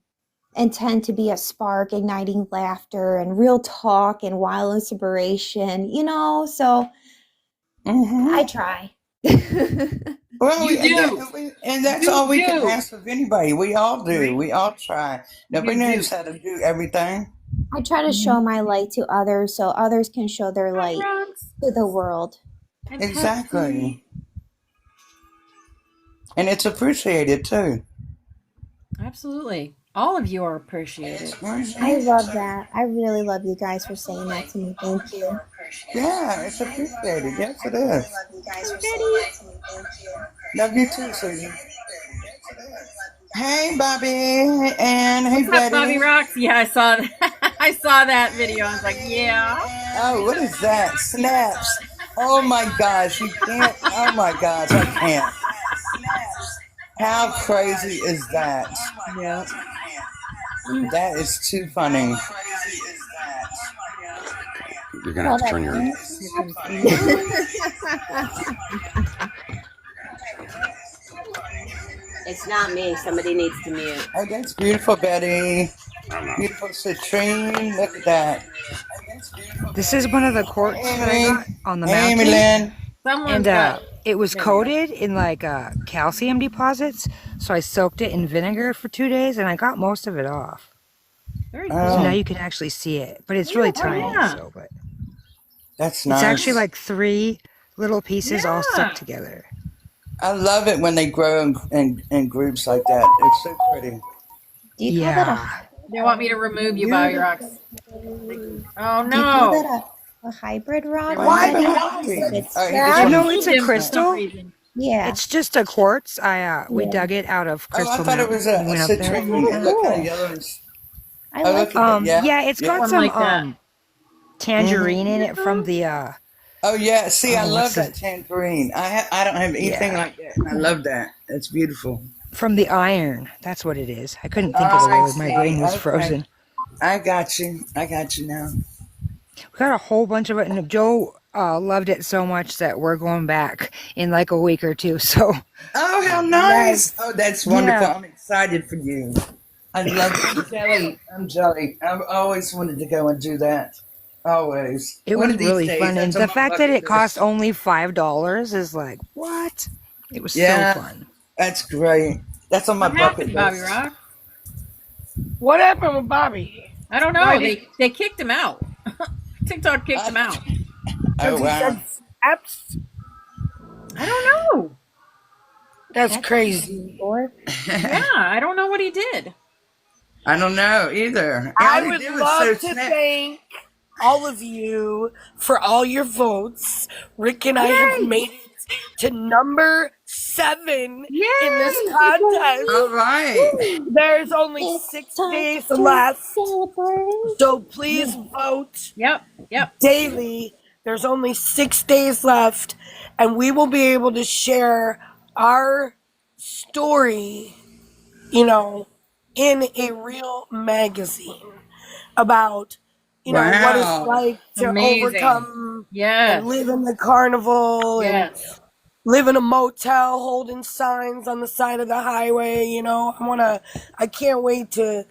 intend to be a spark, igniting laughter and real talk and wild inspiration, so I try. Well, You do. and that's You all we can do. ask of anybody. We all do. We all try. Nobody knows how to do everything. I try to show my light to others so others can show their Hi, light Rox. to the world. And Exactly. And it's appreciated too. Absolutely. All of you are appreciated. I love that. I really love you guys for saying that to me. Thank you. Yeah, it's appreciated. Yes, it is. Love you guys Hi, for saying Betty. that to me. Thank you. Love you too, sweetie. Hey, Bobby, and hey, What's up, Bobby Betty. Rox? Yeah, I saw that. I saw that video. I was like, yeah. Oh, what is that? Snaps. Oh my gosh, you can't. Oh my gosh, I can't. How crazy is that? Yeah. That is too funny. You're gonna have to turn your. It's not me. Somebody needs to mute. Oh, that's beautiful, Betty. Beautiful citrine. Look at that. This is one of the quartz that I got on the Hey, mountain. Lynn. Someone's And got. it was coated in like calcium deposits, so I soaked it in vinegar for 2 days, and I got most of it off. Very So cool. now you can actually see it, but it's really tiny. yeah. So, but That's nice. it's actually like 3 little pieces all Yeah. stuck together. I love it when they grow in groups like that. It's so pretty. Do you call that Yeah. They want me to remove you, Bobby Rox. Oh do you call no. that a hybrid rock? Why Betty? Bobby? It's Oh, he just No, wanted- it's a crystal. Yeah. It's just a quartz. We Yeah. dug it out of Oh, I Crystal thought it Mountain. was a We went up there. citrine. It looked kind of yellow. I Oh, like look it. at that. Yeah, it's got One some like that. tangerine in it from the Oh yeah, see, I love what's that tangerine. I don't have anything like that. And I love that. It's beautiful. from the iron. That's what it is. I couldn't think of the word. My brain was frozen. I got you. I got you now. We got a whole bunch of it, and Joe loved it so much that we're going back in like a week or two. So, Oh, how nice! Oh, that's wonderful. Yeah. I'm excited for you. I love it. Jelly. I'm jelly. I've always wanted to go and do that. Always. it One was of these really days, fun. And that's on the my fact that bucket it cost list. only $5 is like, what? It was Yeah. so fun. That's great. That's on my What bucket happened, Bobby list. Rox? What happened with Bobby? I don't know. Why They kicked him out. TikTok kicked him out. Oh He wow. said apps? I don't know. That's crazy. Yeah, I don't know what he did. I don't know either. I All he would did was love so to snap. thank all of you for all your votes. Rick and I have made it to number 7 in this contest. All right. There's only It's 6 time days to left, celebrate. so please vote Yep. daily. There's only 6 days left, and we will be able to share our story, you know, in a real magazine about, you know, what it's Wow. like to Amazing. overcome and Yes. live in the carnival and Yes. live in a motel holding signs on the side of the highway. You know, I can't wait to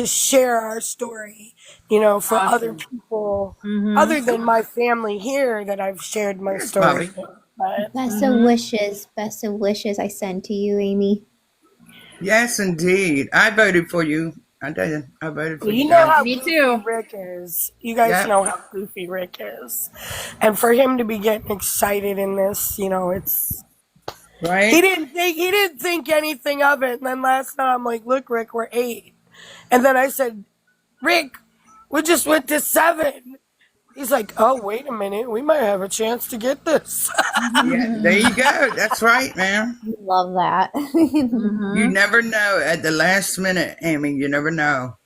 share our story, you know, for other Awesome. people Mm-hmm. other than my family here that I've shared my Here's story Bobby. with. But Best of Mm-hmm. wishes. Best of wishes I send to you, Amy. Yes, indeed. I voted for you. I did. I voted for you you know guys. how Me goofy too. Rick is. You guys Yep. know how goofy Rick is. And for him to be getting excited in this, you know, it's Right? he didn't think anything of it. And then last night I'm like, look, Rick, we're 8. And then I said, Rick, we just went to 7. He's like, oh, wait a minute, we might have a chance to get this. Yeah, there you go. That's right, man. Love that. You Mm-hmm. never know at the last minute, Amy. You never know.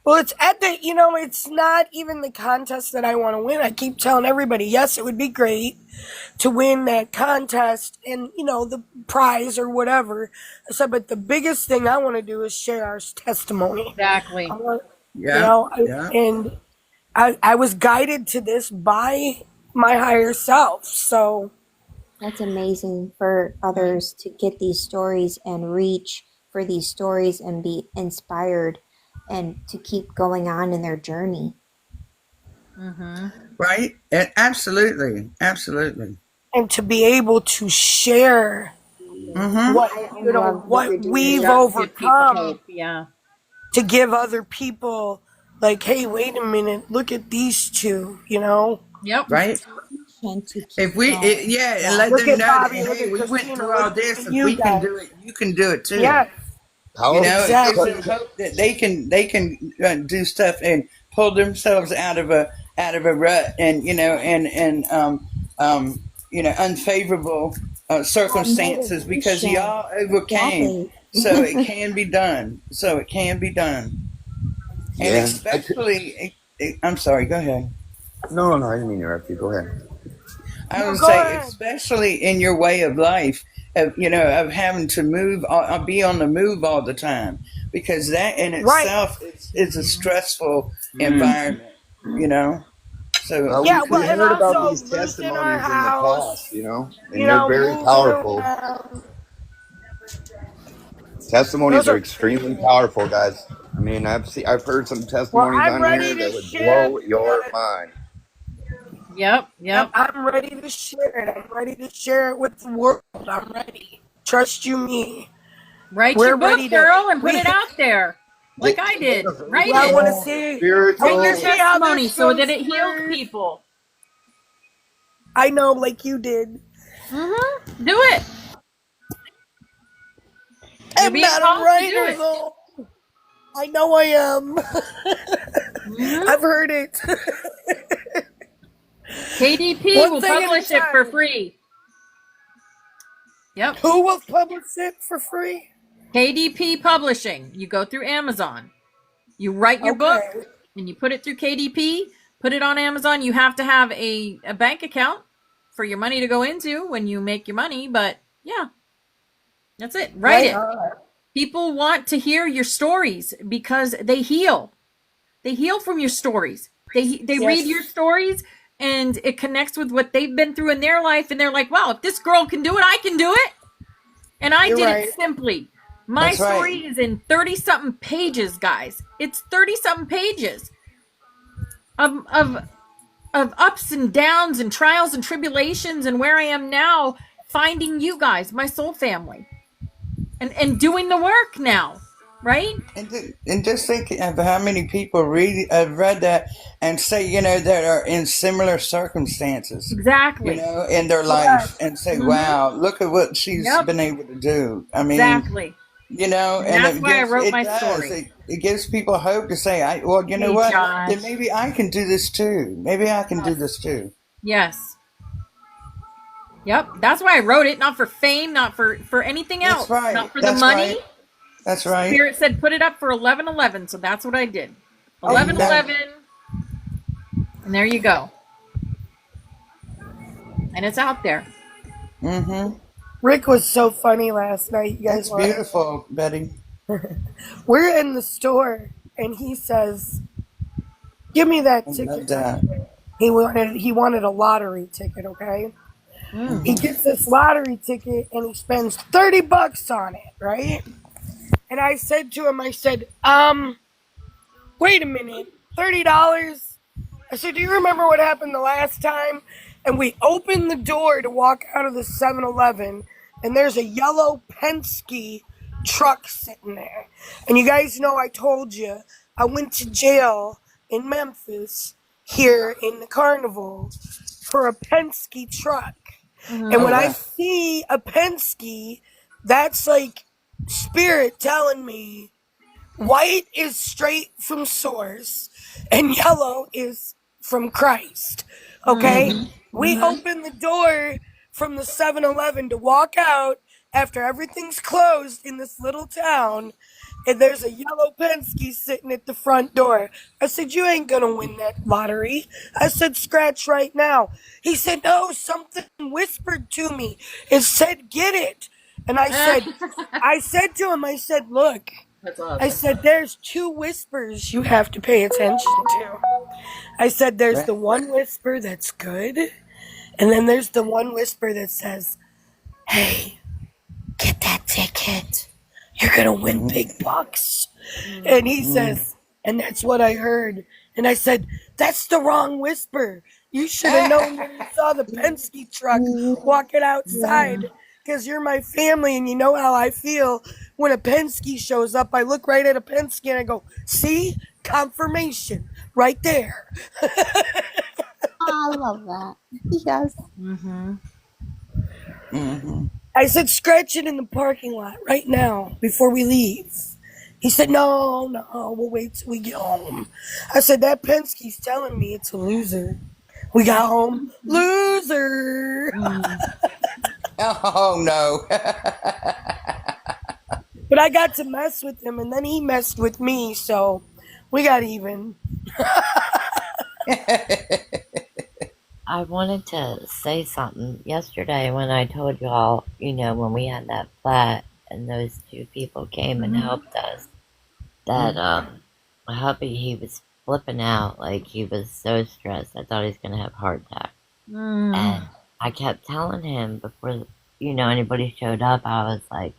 Well, it's at the, you know, it's not even the contest that I want to win. I keep telling everybody, yes, it would be great to win that contest and, you know, the prize or whatever. I said, but the biggest thing I want to do is share our testimony. I Exactly. want, you Yeah. know, Yeah. and I was guided to this by my higher self. So, That's amazing for others to get these stories and reach for these stories and be inspired and to keep going on in their journey. Mm-hmm. Right? Absolutely. Absolutely. and to be able to share Mm-hmm. what, I you know, love what you're what doing, we've Yep. Amy. Give people overcome hope. Yeah. to give other people, like, hey, wait a minute, look at these two, you know? Yep. Right? And to If keep we, going. yeah, and Yeah. let Look them at know that, Bobby, look hey, at we went Christina, through all look this. at If you we can guys. do it, you can do it too. Yes, You How know, it gives exactly. them hope that they can do stuff and pull themselves out of a rut and unfavorable circumstances because Motivation. y'all overcame. Exactly. So it can be done. So it can be done, and Yeah. especially. I'm sorry. Go ahead. No, I didn't mean to interrupt you. Go ahead. I No, would go say, ahead. especially in your way of life, of having to move, be on the move all the time, because that in Right. itself is a stressful environment, you know. So, Well, Yeah, we well, and heard about also these losing our testimonies in the house, past, you know, and you they're know, very moving powerful. around. Testimonies Those are are extremely powerful, guys. I mean, I've heard some Well, testimonies I'm on ready here to that would share. blow your mind. Yep. Yep, Yep. I'm ready to share it. I'm ready to share it with the world. I'm ready. Trust you, me. Write your We're book, ready to. girl, and put We. it out there. Like I did. Write Well, I it. want to Motivational, see. I Write want your to spiritual. see how testimony this so that goes it heals first. people. I know, like you did. Mm-hmm. Do it. You're I'm being not a called to do writer, it. though. I know I am. Mm-hmm. I've heard it. KDP One will thing at a publish it for time. free. Yep. Who will publish it for free? KDP Publishing. You go through Amazon. You write your book Okay. and you put it through KDP, put it on Amazon. You have to have a bank account for your money to go into when you make your money, but yeah, that's it. Write Right it. on. People want to hear your stories because they heal. They heal from your stories. They read your Yes. stories and it connects with what they've been through in their life and they're like, "Wow, if this girl can do it, I can do it." And I You're did it right. simply. My that's right. story is in 30 something pages, guys. It's 30 something pages of ups and downs and trials and tribulations and where I am now finding you guys, my soul family. And doing the work now, right? And just think of how many people read that and say, that are in similar circumstances, Exactly. in their life, Yes. and say, Mm-hmm. wow, look at what she's Yep. been able to do. I mean, Exactly. And and that's why I wrote my story. it gives people hope to say, well, you know Hey, what, Josh. then maybe I can do this too. Maybe I can do this too. Yes. Yep. That's why I wrote it, not for fame, not for anything That's else, right. not for the That's money. right. That's right. Spirit said put it up for 11/11, so that's what I did. Okay. 11/11, and there you go. And it's out there. Mm-hmm. Rick was so funny last night. You guys That's want? beautiful, Betty. We're in the store, and he says, "Give me I that love ticket right that. there." He wanted a lottery ticket. Okay. He gets this lottery ticket, and he spends $30 on it. Right. And I said to him, I said, wait a minute, $30? I said, do you remember what happened the last time? And we opened the door to walk out of the 7-Eleven, and there's a yellow Penske truck sitting there. And you guys know I told you I went to jail in Memphis here in the carnival for a Penske truck. And Oh, when I wow. see a Penske, that's like spirit telling me white is straight from source and yellow is from Christ. Okay? We open the door from the 7-Eleven to walk out after everything's closed in this little town, and there's a yellow Penske sitting at the front door. I said, you ain't gonna win that lottery. I said, scratch right now. He said, no, something whispered to me. It said, get it. And I said to him, I said, look, I said, there's two whispers you have to pay attention to. I said, there's Right. the one whisper that's good, and then there's the one whisper that says, hey, get that ticket. You're going to win big bucks. And he says, and that's what I heard. And I said, that's the wrong whisper. You should have known when you saw the Penske truck walking Yeah. outside, because you're my family and you know how I feel when a Penske shows up. I look right at a Penske and I go, see? Confirmation right there. I love that. Yes. I said, scratch it in the parking lot right now before we leave. He said, no, we'll wait till we get home. I said, that Penske's telling me it's a loser. We got home, loser. Oh, no. But I got to mess with him, and then he messed with me, so we got even. I wanted to say something yesterday when I told y'all, when we had that flat and those two people came and helped us, that my hubby, he was flipping out, like he was so stressed. I thought he was gonna have a heart attack. And I kept telling him before, anybody showed up, I was like,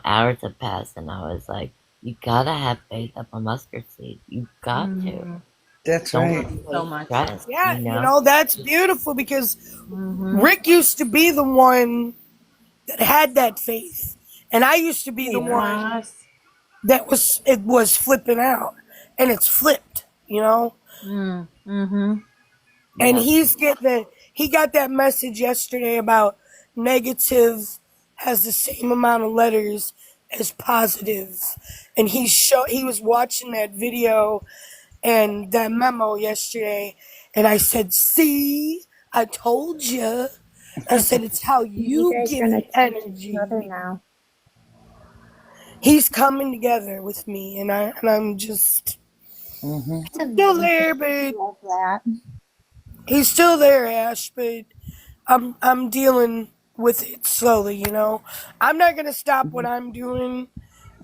hours have passed, and I was like, you gotta have faith up a mustard seed. You got to. That's Don't right. so much. Stress, Yeah, that's beautiful because Rick used to be the one that had that faith. And I used to be the one that was flipping out. And it's flipped. And he got that message yesterday about negative has the same amount of letters as positive. And he was watching that video and that memo yesterday, and I said, see, I told you. I said, it's how You you guys are give gonna it teach each other energy. now. He's coming together with me, and I'm just That's still amazing. there, I but love that. he's still there, Ash, but I'm dealing with it slowly. I'm not gonna stop what I'm doing,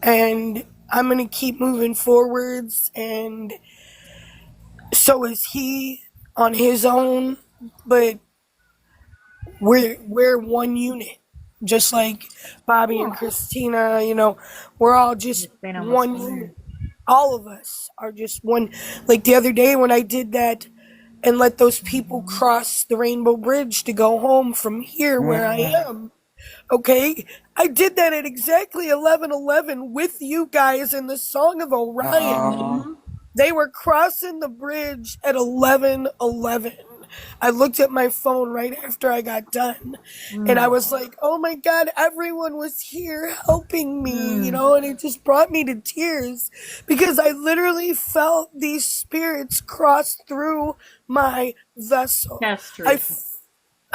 and I'm gonna keep moving forwards, and so is he on his own, but we're one unit, just like Bobby and Christina. We're all just one unit. All of us are just one. Like the other day when I did that and let those people cross the Rainbow Bridge to go home from here where I am. Okay, I did that at exactly 11:11 with you guys in the Song of Orion. They were crossing the bridge at 11:11. I looked at my phone right after I got done, and I was like, "Oh my God, everyone was here helping me," and it just brought me to tears because I literally felt these spirits cross through my vessel.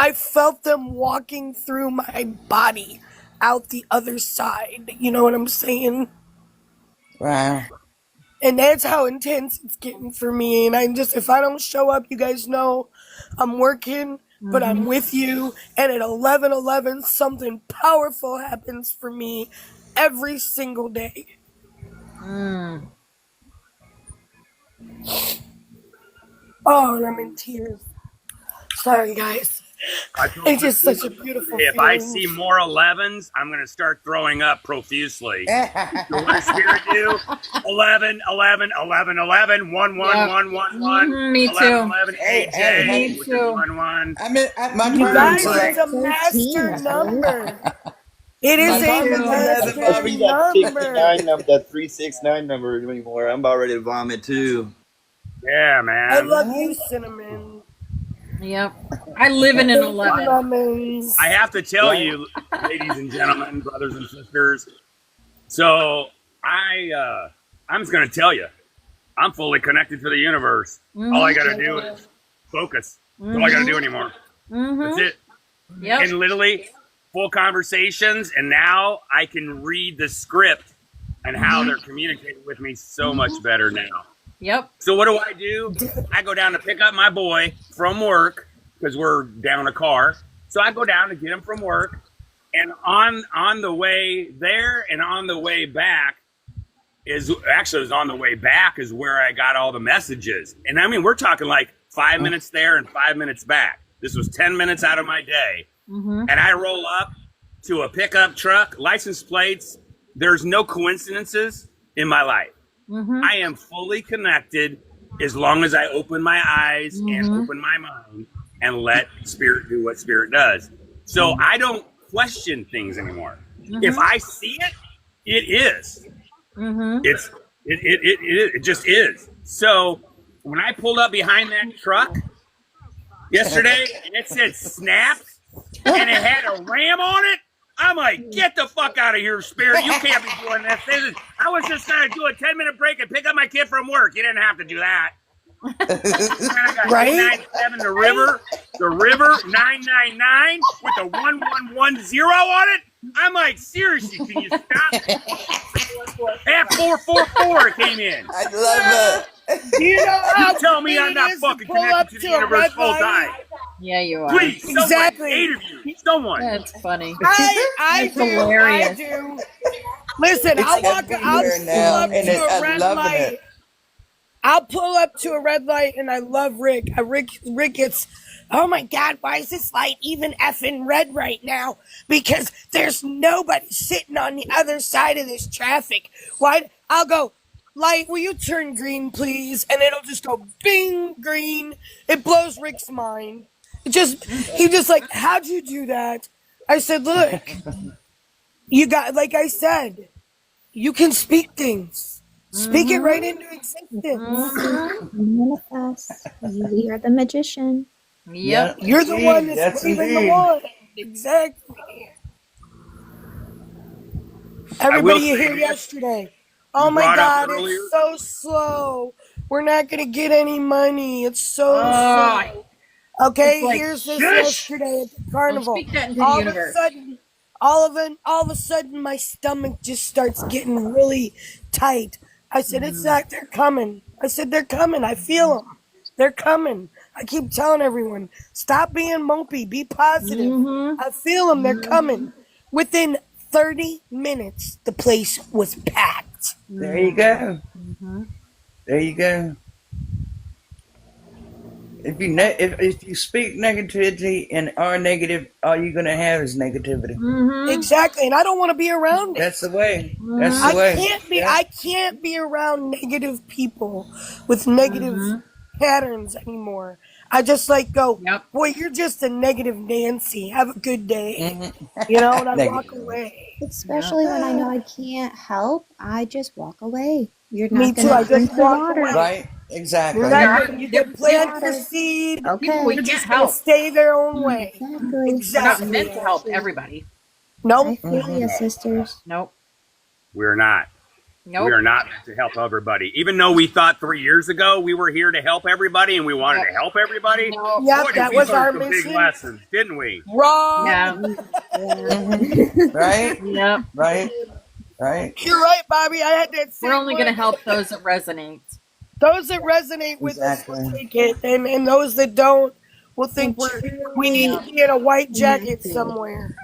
I felt them walking through my body out the other side. You know what I'm saying? Wow. And that's how intense it's getting for me. And if I don't show up, you guys know I'm working. but I'm with you. And at 11:11, something powerful happens for me every single day. Oh, and I'm in tears. Sorry, guys. I told It's just Christine such a beautiful if I feeling. see more 11s, I'm going to start throwing up profusely. So what does Spirit do? 11, 11, 11, 11, 1, 1, 1, 1, 1, Me 11, too. 11, Hey, AJ, Me which is too. 1, 1. I'm at my You turn. guys, So it's a 13, master I think. number. It my is Me a karma's too. 11, I master see Bobby. that number. 69 number, that 369 number anymore. I'm about ready to vomit too. Yeah, I man. love you, Cinnamon. Yep. I live in an Thank you, 11. lemons. I have to tell Right? you, ladies and gentlemen, brothers and sisters. So I'm just going to tell you, I'm fully connected to the universe. All I got to do is focus. That's all I got to do anymore. That's it. Yep. And literally full conversations. And now I can read the script and how they're communicating with me so much better now. Yep. So what do? I go down to pick up my boy from work because we're down a car. So I go down to get him from work. And on the way there and on the way back is on the way back is where I got all the messages. And I mean, we're talking like 5 minutes there and 5 minutes back. This was 10 minutes out of my day. And I roll up to a pickup truck, license plates. There's no coincidences in my life. I am fully connected as long as I open my eyes and open my mind and let Spirit do what Spirit does. So I don't question things anymore. If I see it, it is. It just is. So when I pulled up behind that truck yesterday and it said snaps and it had a ram on it, I'm like, get the fuck out of here, Spirit. You can't be doing this. I was just going to do a 10-minute break and pick up my kid from work. You didn't have to do that. I got Right? 897 the river 999 with a 1110 on it. I'm like, seriously, can you stop? At 444 came in. I love it. You know how You tell me great I'm it not is to fucking pull up connected to to the a universe red full light? time. Yeah, you are. Please, someone, Exactly. 8 of you, someone. That's funny. I That's do. hilarious. I do. Listen, It's I'll everywhere pull now, up and to a I'm red loving light. it. I'll pull up to a red light, and I love Rick. Rick gets, oh my God, why is this light even effing red right now? Because there's nobody sitting on the other side of this traffic. Why? I'll go, light, will you turn green, please? And it'll just go bing, green. It blows Rick's mind. He just like, how'd you do that? I said, look, you got, like I said, you can speak things. Speak it right into existence. Manifest. We are the magician. Yep. You're the one that's Yes, waving the indeed. wand. Exactly. Everybody you hear yesterday. Oh my brought up God, earlier- it's so slow. We're not going to get any money. It's so slow. Okay, It's like, here's this shush! yesterday at the carnival. Don't speak that into the All of universe. a sudden, all of a sudden, my stomach just starts getting really tight. I said, it's not, they're coming. I said, they're coming. I feel them. They're coming. I keep telling everyone, stop being mopey. Be positive. I feel them. They're coming. Within 30 minutes, the place was packed. There you go. There you go. If you speak negativity and are negative, all you're gonna have is negativity. Exactly, and I don't want to be around it. That's the way. That's the way. I can't be around negative people with negative patterns anymore. I just like go, boy, you're just a negative Nancy. Have a good day. You know, and I walk away. Especially when I know I can't help, I just walk away. You're Me not too, I going to drink just the walk water. away. Right? Exactly. You can plant your seed. Okay. We They're can't just gonna help. stay their own way. Exactly. We're not Exactly. meant to help everybody. I Nope. feel you, sisters. Nope. We're not. Nope. We are not meant to help everybody. Even though we thought 3 years ago we were here to help everybody and we wanted to help everybody. Yep, boy, did that we was learn our some big mission. lessons, didn't we? Wrong. Yeah. Right? Yep. Right? Right? You're right, Bobby. I had that same We're only going to one. help those that resonate. Those that resonate with Exactly. us will take it, and those that don't we'll think we need Truly. to be in a white Me jacket too. somewhere.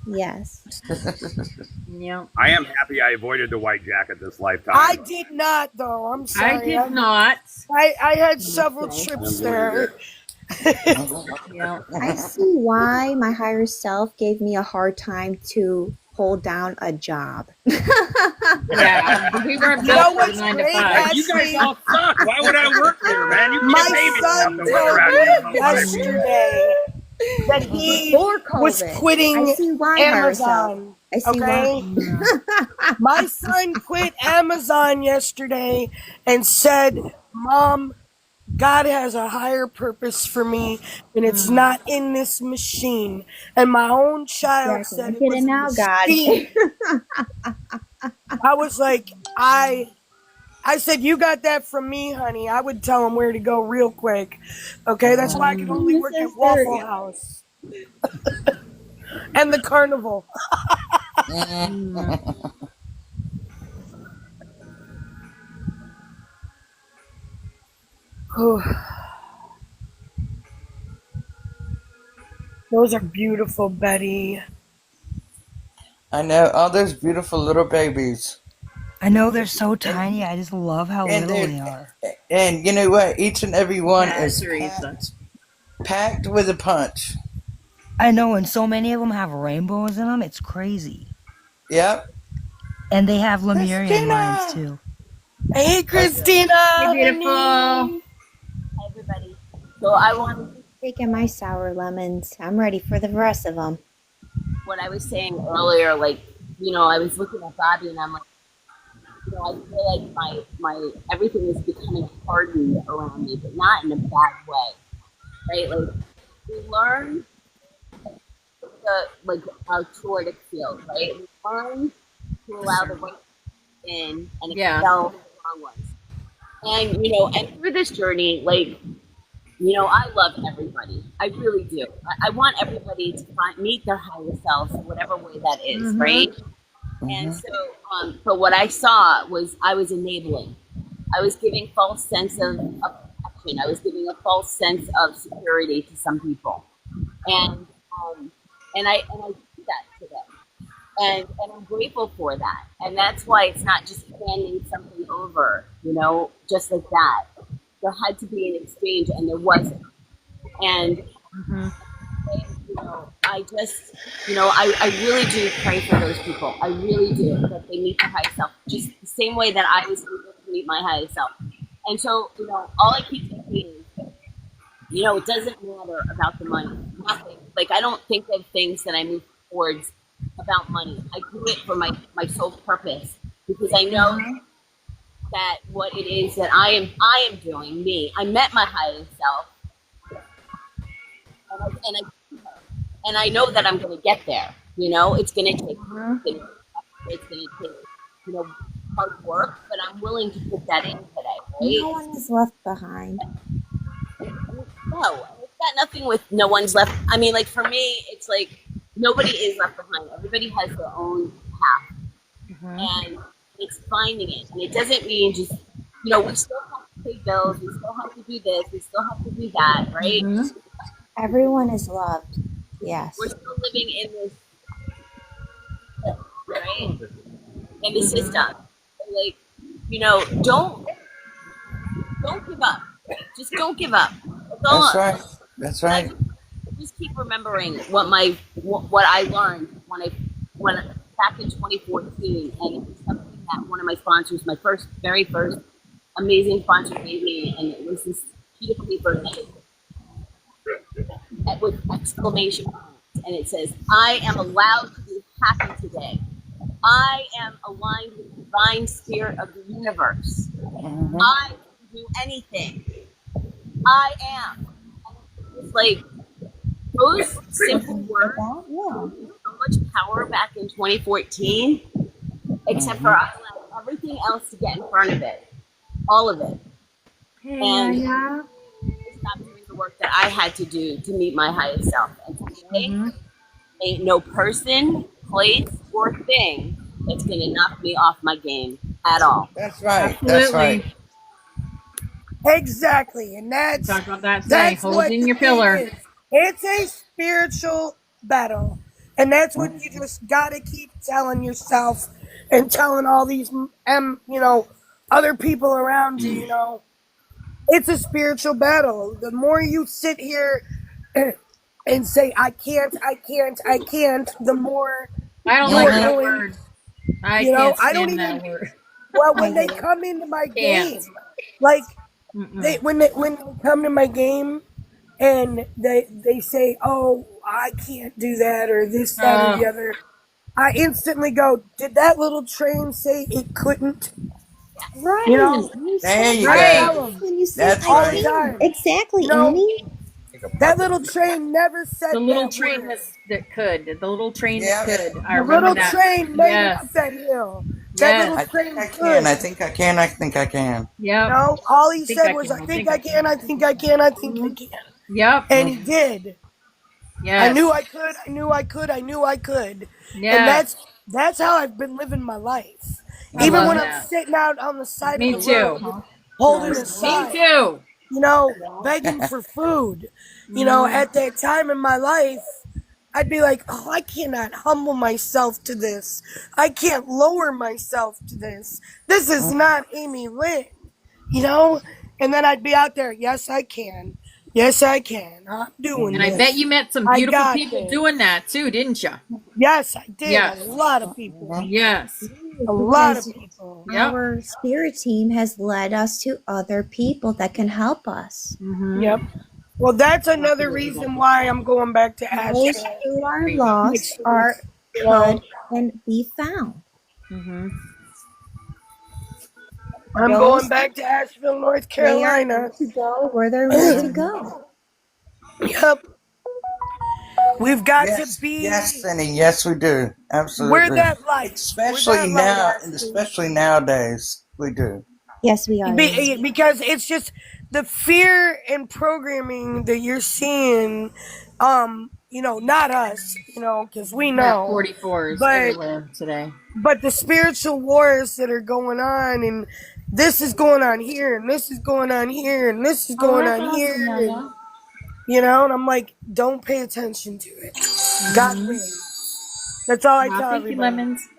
Yes. Yep. I am happy I avoided the white jacket this lifetime. I did not, though. I'm sorry. I did not. I had several trips there. Yeah. I see why my higher self gave me a hard time to hold down a job. Yeah. We weren't You know built for what's 9 to great, 5. You guys Ashley? all suck. Why would I work here, man? You My can't pay me enough son to told work around me here. So why? yesterday that he Before was COVID. I quitting see why, higher self. Amazon. I see Okay? why. My son quit Amazon yesterday and said, Mom, God has a higher purpose for me, and it's not in this machine. And my own child Exactly. said I it get was it a now, God. machine. I was like, I said, you got that from me, honey. I would tell him where to go real quick. Okay, that's why I can only work at Waffle House and the carnival. Those are beautiful, Betty. I know all those beautiful little babies. I know they're so tiny. I just love how And little they they are. And you know what? Each and every one Yeah, is Teresa. packed with a punch. I know, and so many of them have rainbows in them. It's crazy. Yep. And they have Lemurian Christina! lines too. Hey, Christina. Hey, beautiful. honey. Hi, everybody. So I wanted Taking my sour lemons. I'm ready for the rest of them. what I was saying earlier, like, I was looking at Bobby and I'm like, I feel like my everything is becoming hardened around me, but not in a bad way, right? Like, we learn our tordic field, right? We learn to allow the right in and expel the wrong ones. And, and through this journey, like, I love everybody. I really do. I want everybody to meet their higher selves in whatever way that is, right? And so, but what I saw was I was enabling. I was giving false sense of protection. I was giving a false sense of security to some people, and I do that to them, and I'm grateful for that. And that's why it's not just handing something over, just like that. There had to be an exchange, and there wasn't. And I just, I really do pray for those people. I really do, that they meet their highest self, just the same way that I was able to meet my highest self. And so, all I keep thinking is, it doesn't matter about the money. Nothing. Like, I don't think of things that I move towards about money. I do it for my sole purpose, because I know that what it is that I am doing, me. I met my highest self, and I know that I'm going to get there. It's going to take, it's going to take, hard work, but I'm willing to put that in today, right? No one is left behind. No, it's got nothing with no one's left. I mean, like, for me, it's like nobody is left behind. Everybody has their own path, and it's finding it. And it doesn't mean just, we still have to pay bills, we still have to do this, we still have to do that, right? Everyone is loved. Yes. We're still living in this, right? In the system. Like, don't give up. Just don't give up. That's right. That's right. Just keep remembering what I learned when back in 2014, and it was something that one of my sponsors, my very first amazing sponsor, gave me, and it was this sheet of paper with exclamation points, and it says, "I am allowed to be happy today. I am aligned with the divine spirit of the universe. I can do anything. I am." And it's like, those simple words have so much power back in 2014, except for I allowed everything else to get in front of it, all of it. And stop doing the work that I had to do to meet my highest self. And today, ain't no person, place, or thing that's going to knock me off my game at all. That's right. Absolutely. That's right. Exactly. And Talk about that today. that's what Holding the your thing pillar. is. It's a spiritual battle. And that's what you just gotta keep telling yourself and telling all these other people around you, It's a spiritual battle. The more you sit here and say, I can't, I can't, I can't, the more I don't you like are that going, word. I can't I don't stand that even, word. well, I when they hate it. come into my Can't. game, like, Mm-mm. when they come to my game and they say, "Oh, I can't do that," or this, that, or the other, I instantly go, "Did that little train say it couldn't?" Right. You know, You There sound you I go. Right. tell them when you say That's I all the right. can. time. Exactly, You know, Annie. that little train never The said little that train word. that could. The little train that Yep. could. I The remember little that. train made it up Yes. that hill. That little Yes. I think train I can. could. I think I can. I think I can. Yep. No, all he Think said I was, can. "I I think think I I can. can. I think I can. I think I Mhm. can," Yep. and he did. I knew Yes. I could. I knew I could. I knew I could, and Yes. that's how I've been living my life. I Even love when I'm that. sitting out on the side of Me the too. road, holding a Me sign, too. begging for food. Mm. At that time in my life, I'd be like, "Oh, I cannot humble myself to this. I can't lower myself to this. This is not Amy Lynn." You know? And then I'd be out there, "Yes, I can. Yes, I can. I'm doing And I bet this. you met some I beautiful got people this." doing that too, didn't you? Yes, I did. A Yes. lot of people. Yes. A lot of Because people. Yep. our spirit team has led us to other people that can help us. Mm-hmm. Yep. Well, that's another Absolutely. reason why I'm going back to Those Asheville who are There you go. lost next week. are could and be found. Mm-hmm. I'm going Those back to Asheville, North they are Carolina. meant to go where they're meant to go. Yep. We've got to Yes, yes, be. Cindy. Yes, we do. We're Absolutely. that light. We're Especially that light, now, and Ashley. especially nowadays, we do. Yes, we are. Because it's just the fear and programming that you're seeing. Not us. Because we Yeah, know, 44s but everywhere today. the spiritual wars that are going on, and this is going on here, and this is going on here, and this is Oh, going that's on awesome, here, and Nana. and I'm like, don't pay attention to it. God wins. That's all I tell Thank you, everybody. Lemons.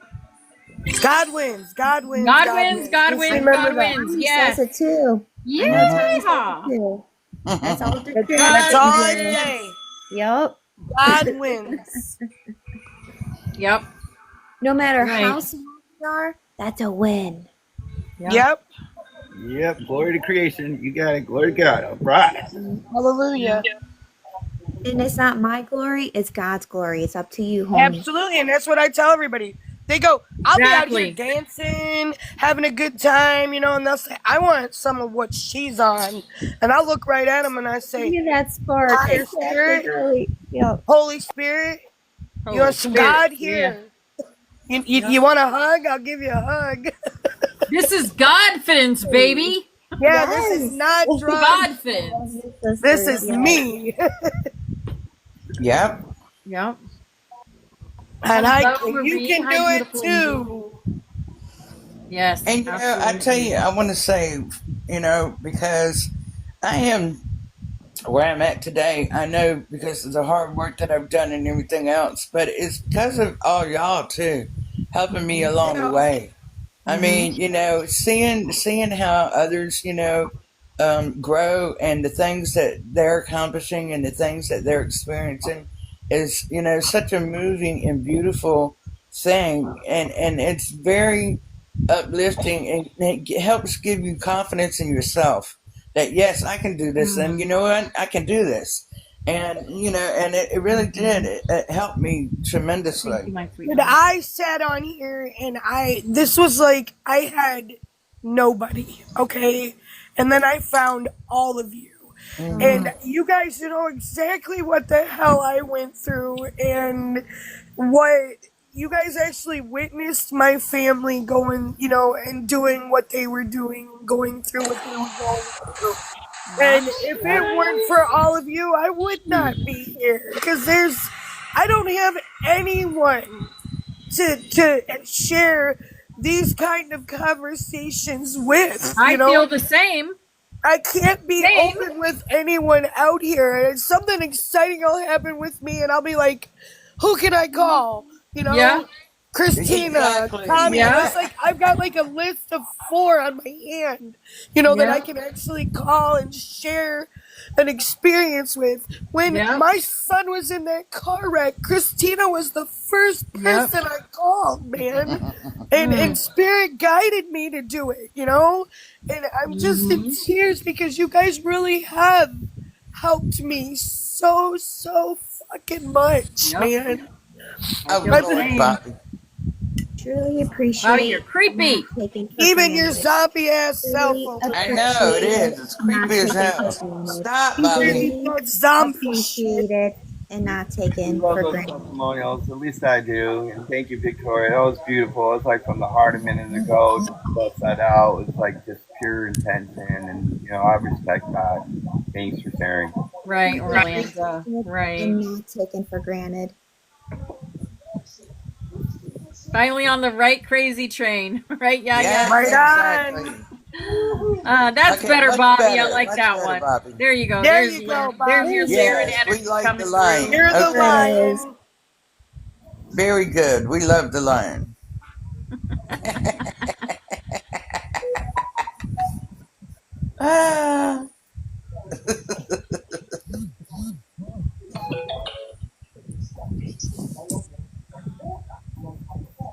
God wins. God wins. God God wins, wins. God Just wins, remember God that. wins. Tommy Yes. says it too. I know Tommy says Yeah. it too. That's all the That's God all I wins. say. Yep. God wins. Yep. No matter Right. how small we are, that's a win. Yep. Yep. Glory to creation. You got it. Glory to God. All right. Hallelujah. And it's not my glory, it's God's glory. It's up to you, homie. Absolutely. And that's what I tell everybody. They go, I'll be out here Exactly. dancing, having a good time, and they'll say, I want some of what she's on. And I'll look right at them and I say, Give me that spark. Higher Exactly, Spirit, Girly. Yep. Holy Spirit, you Holy want some Spirit. God Yeah. here? You want a hug? I'll give you a hug. This is Godfidence, baby. Yeah, this is Yes. not drugs. Godfidence. This is me. Yep. Yep. And Hello, you Marie. can Hi, do it beautiful too. Yes. And I tell you, I want to say, because I am where I'm at today. I know because of the hard work that I've done and everything else, but it's because of all y'all too, helping me along the way. I mean, seeing how others, grow and the things that they're accomplishing and the things that they're experiencing is, such a moving and beautiful thing. And it's very uplifting and it helps give you confidence in yourself that, yes, I can do this. And you know what? I can do this. And, and it really did. It helped me tremendously. Thank you, my sweet. Dude, I sat on here and this was like, I had nobody, okay? And then I found all of you. And you guys know exactly what the hell I went through and what you guys actually witnessed my family going, and doing what they were doing, going through what they were going through. And if it weren't for all of you, I would not be here because I don't have anyone to share these kind of conversations with. I feel the same. I can't be Same. open with anyone out here. And something exciting will happen with me, and I'll be like, who can I call? You know? Yeah. Christina, Exactly. Tommy. Yeah. And it's like I've got like a list of 4 on my hand, you know, that I can actually call and share an experience with. When my son was in that car wreck, Christina was the first person I called, man. And Spirit guided me to do it, you know? And I'm just in tears because you guys really have helped me so fucking much, man. Oh, Lord, Bobby. Truly appreciate. Bobby, you're creepy. Even your zombie ass self. I know it is. It's creepy as hell. Stop, Bobby. Zombie appreciated and not taken love for those granted. testimonials. At least I do. And thank you, Victoria. That was beautiful. It's like from the heart a minute ago, just bust that out. It's like just pure intention, and I respect that. Thanks for sharing. Right, Orlando. Right. And not taken for granted. Finally on the right crazy train. Right? Yeah, Yes, yeah. Right exactly. That's Okay, better, much Bobby. better, I like much that better, one. Bobby. There you go. There There's you your, go, Bobby. there's your spirit Yes, we energy like coming the lion. through. You're the Okay. lion. Very good. We love the lion. Ah.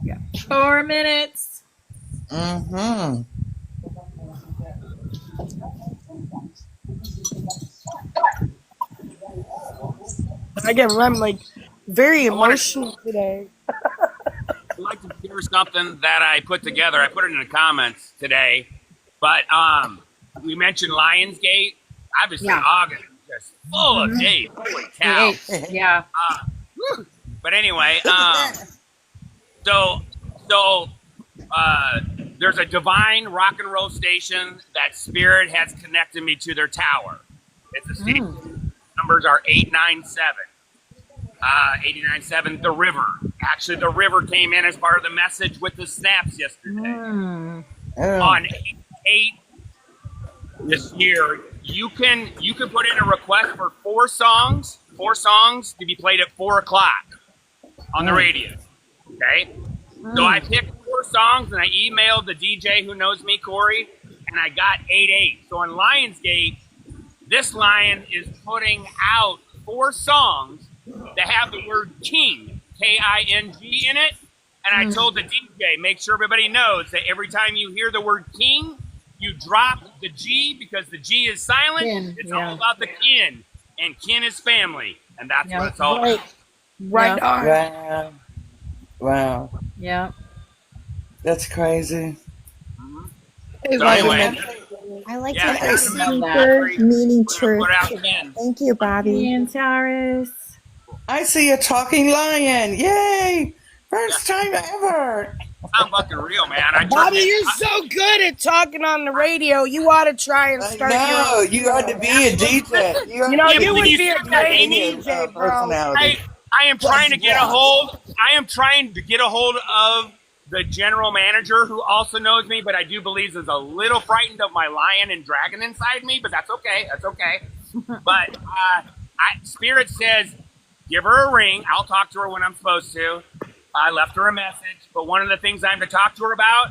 Yeah. 4 minutes. Mm-hmm. Again, I'm like very emotional today. I'd like to share something that I put together. I put it in the comments today, but we mentioned Lionsgate. Obviously, August is just full of dates. Holy cow! Yeah. But anyway, so there's a divine rock and roll station that Spirit has connected me to their tower. It's a station. Numbers are 897. 897, The River. Actually, The River came in as part of the message with the snaps yesterday. On 8 this year, you can put in a request for 4 songs to be played at 4 o'clock on the radio. Okay? So I picked 4 songs and I emailed the DJ who knows me, Corey, and I got 8-8. So on Lionsgate, this lion is putting out 4 songs that have the word King, K-I-N-G, in it. And I told the DJ, make sure everybody knows that every time you hear the word King, you drop the G because the G is silent. It's all about the kin, and kin is family. And that's what it's all about. Right on. Wow. Wow. Yeah. That's crazy. So anyway, I like Yeah, to I see love deeper meaning truth. put out Ken. Thank you, Bobby. Antares. I see a talking lion. Yay! First time ever. I'm fucking real, man. Bobby, you're so good at talking on the radio. You ought to try and start your No, own. you ought to be a DJ. You would be a great DJ, bro. personality. I am trying to get a hold. I am trying to get a hold of the general manager who also knows me, but I do believe is a little frightened of my lion and dragon inside me. But that's okay. That's okay. But Spirit says, give her a ring. I'll talk to her when I'm supposed to. I left her a message, but one of the things I'm to talk to her about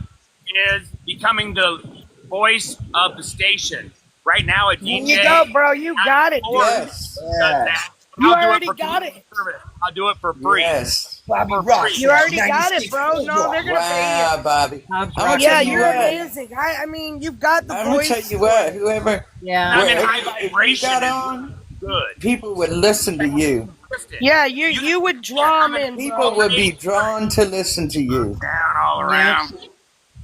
is becoming the voice of the station. Right now, a DJ. There you go, bro. You got it, dude. Yes. That. You I'll do already it for got it. service. I'll do it for free. Yes. Bobby Rock. You already got it, bro. No, they're gonna pay Wow, you. Bobby. I'm gonna Yeah, tell you you're what. amazing. I mean, you've got the I'm gonna voice. tell you what. Whoever. I'm in high If you vibration. got on, Good. people would listen to you. Yeah, you would draw them in. People would be drawn to listen to you. Down all around.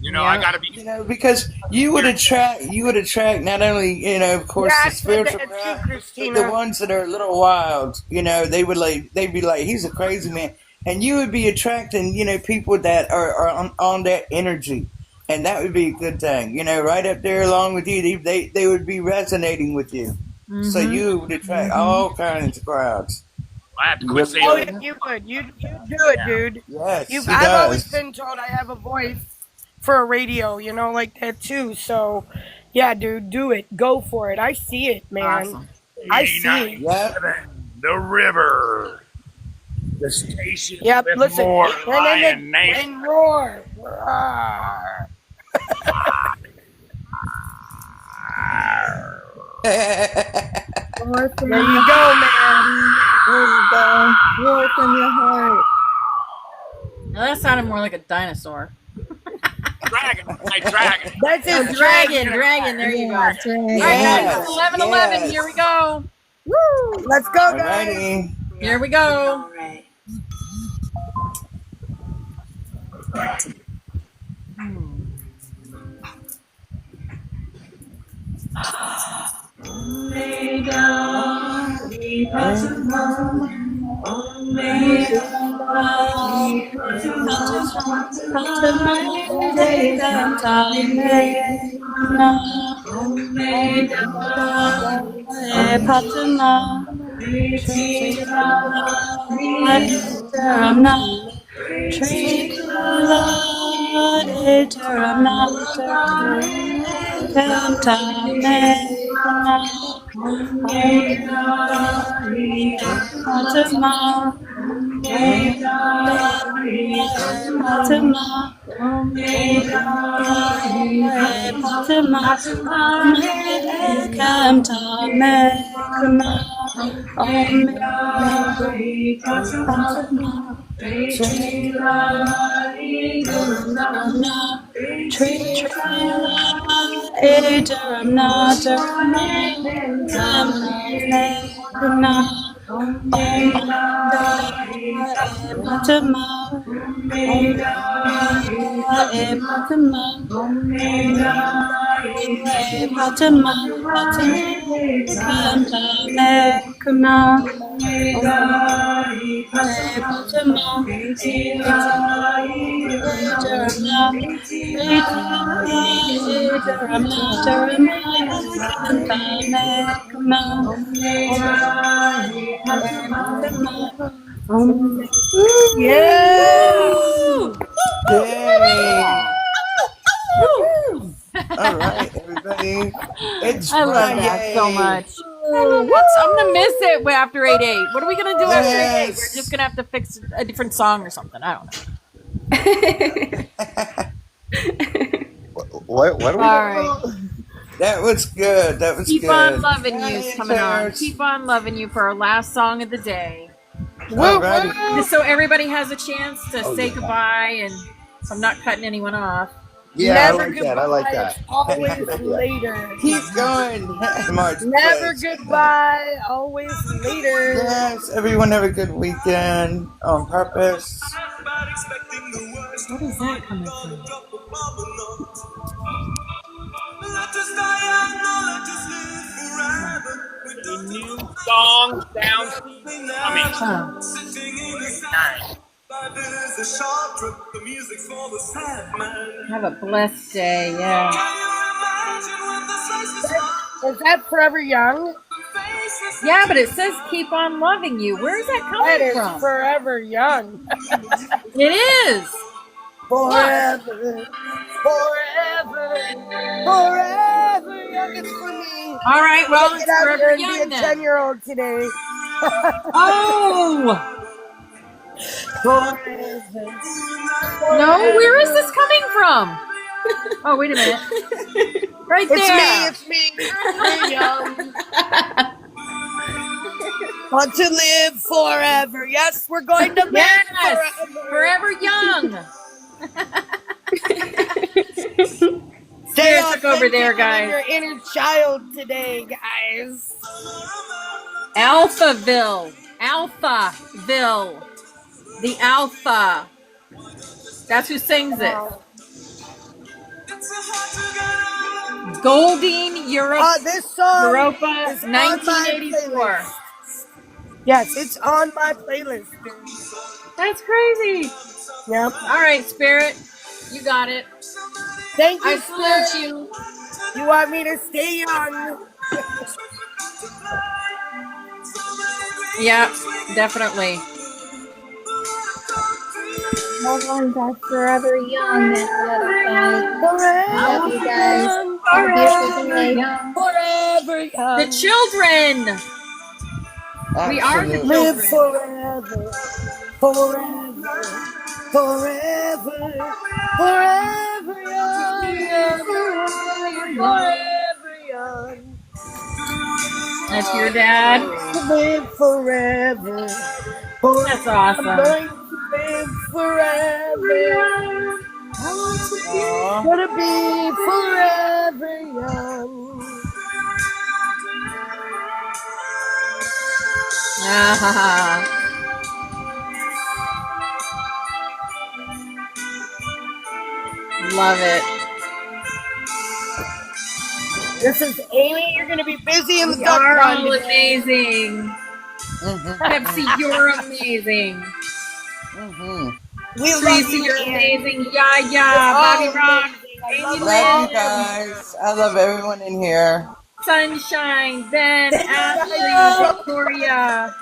You know, I gotta be. Because you would attract not only, of course, the spiritual crowd, but the ones that are a little wild. They'd be like, he's a crazy man, and you would be attracting, people that are on that energy, and that would be a good thing. Right up there along with you, they would be resonating with you, so you would attract all kinds of crowds. I have to quit saying. Oh, you would. You do it, dude. Yes, I've always does. been told I have a voice. for a radio, like that too. So, yeah, dude, do it. Go for it. I see it, man. Awesome. I see it. Yep. The river. The station Yep, with listen. more And Lion Nation. and roar. Roar. Roar from There your you go, man. There you go. Roar from your heart. Now that sounded more like a dinosaur. Dragon. Like dragon. That's Oh, his dragon. There you go. All right, Yes, guys, it's 11:11. yes. Here we go. Woo! Let's go, guys. Alrighty. Here we go. Yeah. Yay. All right, everybody. It's I love that so Friday. much. I'm gonna miss it after 8/8. What are we gonna do after 8/8? We're just gonna have to fix a different song or something. I don't know. What are we All right. That was good. That was Keep good. on loving you Bye, coming on. interns. Keep on loving you for our last song of the day. Alrighty. Just so everybody has a chance to say goodbye, and I'm not cutting anyone off. Yeah, Never I like goodbye. that. I like that. It's always later. Keep going. March Never 6th. goodbye. Always later. Yes, everyone have a good weekend on purpose. What is that coming from? A new song sounds coming. Have a blessed day. Yeah. Is that Forever Young? Yeah, but it says keep on loving you. Where is that That coming is from? Forever Young. It is. Forever, forever, forever young. It's for me. All right. Well, Get it's out forever there and be young a then. 10-year-old today. Oh. Forever. No, where is this coming from? Oh, wait a minute. Right there. It's me. Forever young. Want to live forever. Yes, we're going to live Yes. forever. Forever young. Stay Here, took over there, authentic guys. and your inner child today, guys. Alphaville. Alphaville. The Alpha. That's who sings it. Goldine Europe. This song Europa, is on my 1984. playlist. Yes, it's on my playlist. That's crazy. Yep. All right, Spirit. You got it. Thank you, I salute Spirit. you. You want me to stay young? Yeah, definitely. Loved ones are forever young at the other side. Love you Forever guys. young, Have a beautiful forever day. young, forever The young. children. We are the Absolutely. Live children. forever, forever, forever, forever young. Forever young. That's your dad. Live forever. For That's I'm awesome. going to live forever. Aw. Gonna be forever young. Ah, love it. This is Amy. You're gonna be busy in the We duck are pond all today. amazing. Pepsi, you're amazing. We love Tracy, you, you're Ann. amazing. You're Yeah, Bobby all Rock, amazing. I Amy love Love you all Lynn, of guys. I love everyone in here. Sunshine, Ben, you. Ashley, Victoria,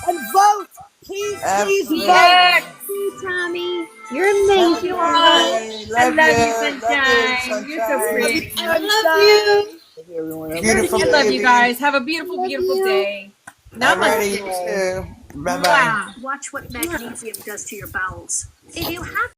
And vote. Please, please vote. Absolutely. DX. Hey, Tommy. You're Have a Thank you great amazing. all. day. I Love love you, you. Love you, Sunshine. You're so Love sunshine. you, pretty. I love you. sunshine. Love you, everyone. I love Beautiful I you. love you baby. guys. Have a I beautiful, love beautiful you. day. Alrighty, you Namaste. too. Bye bye. Mwah. Watch what magnesium does to your bowels. If you have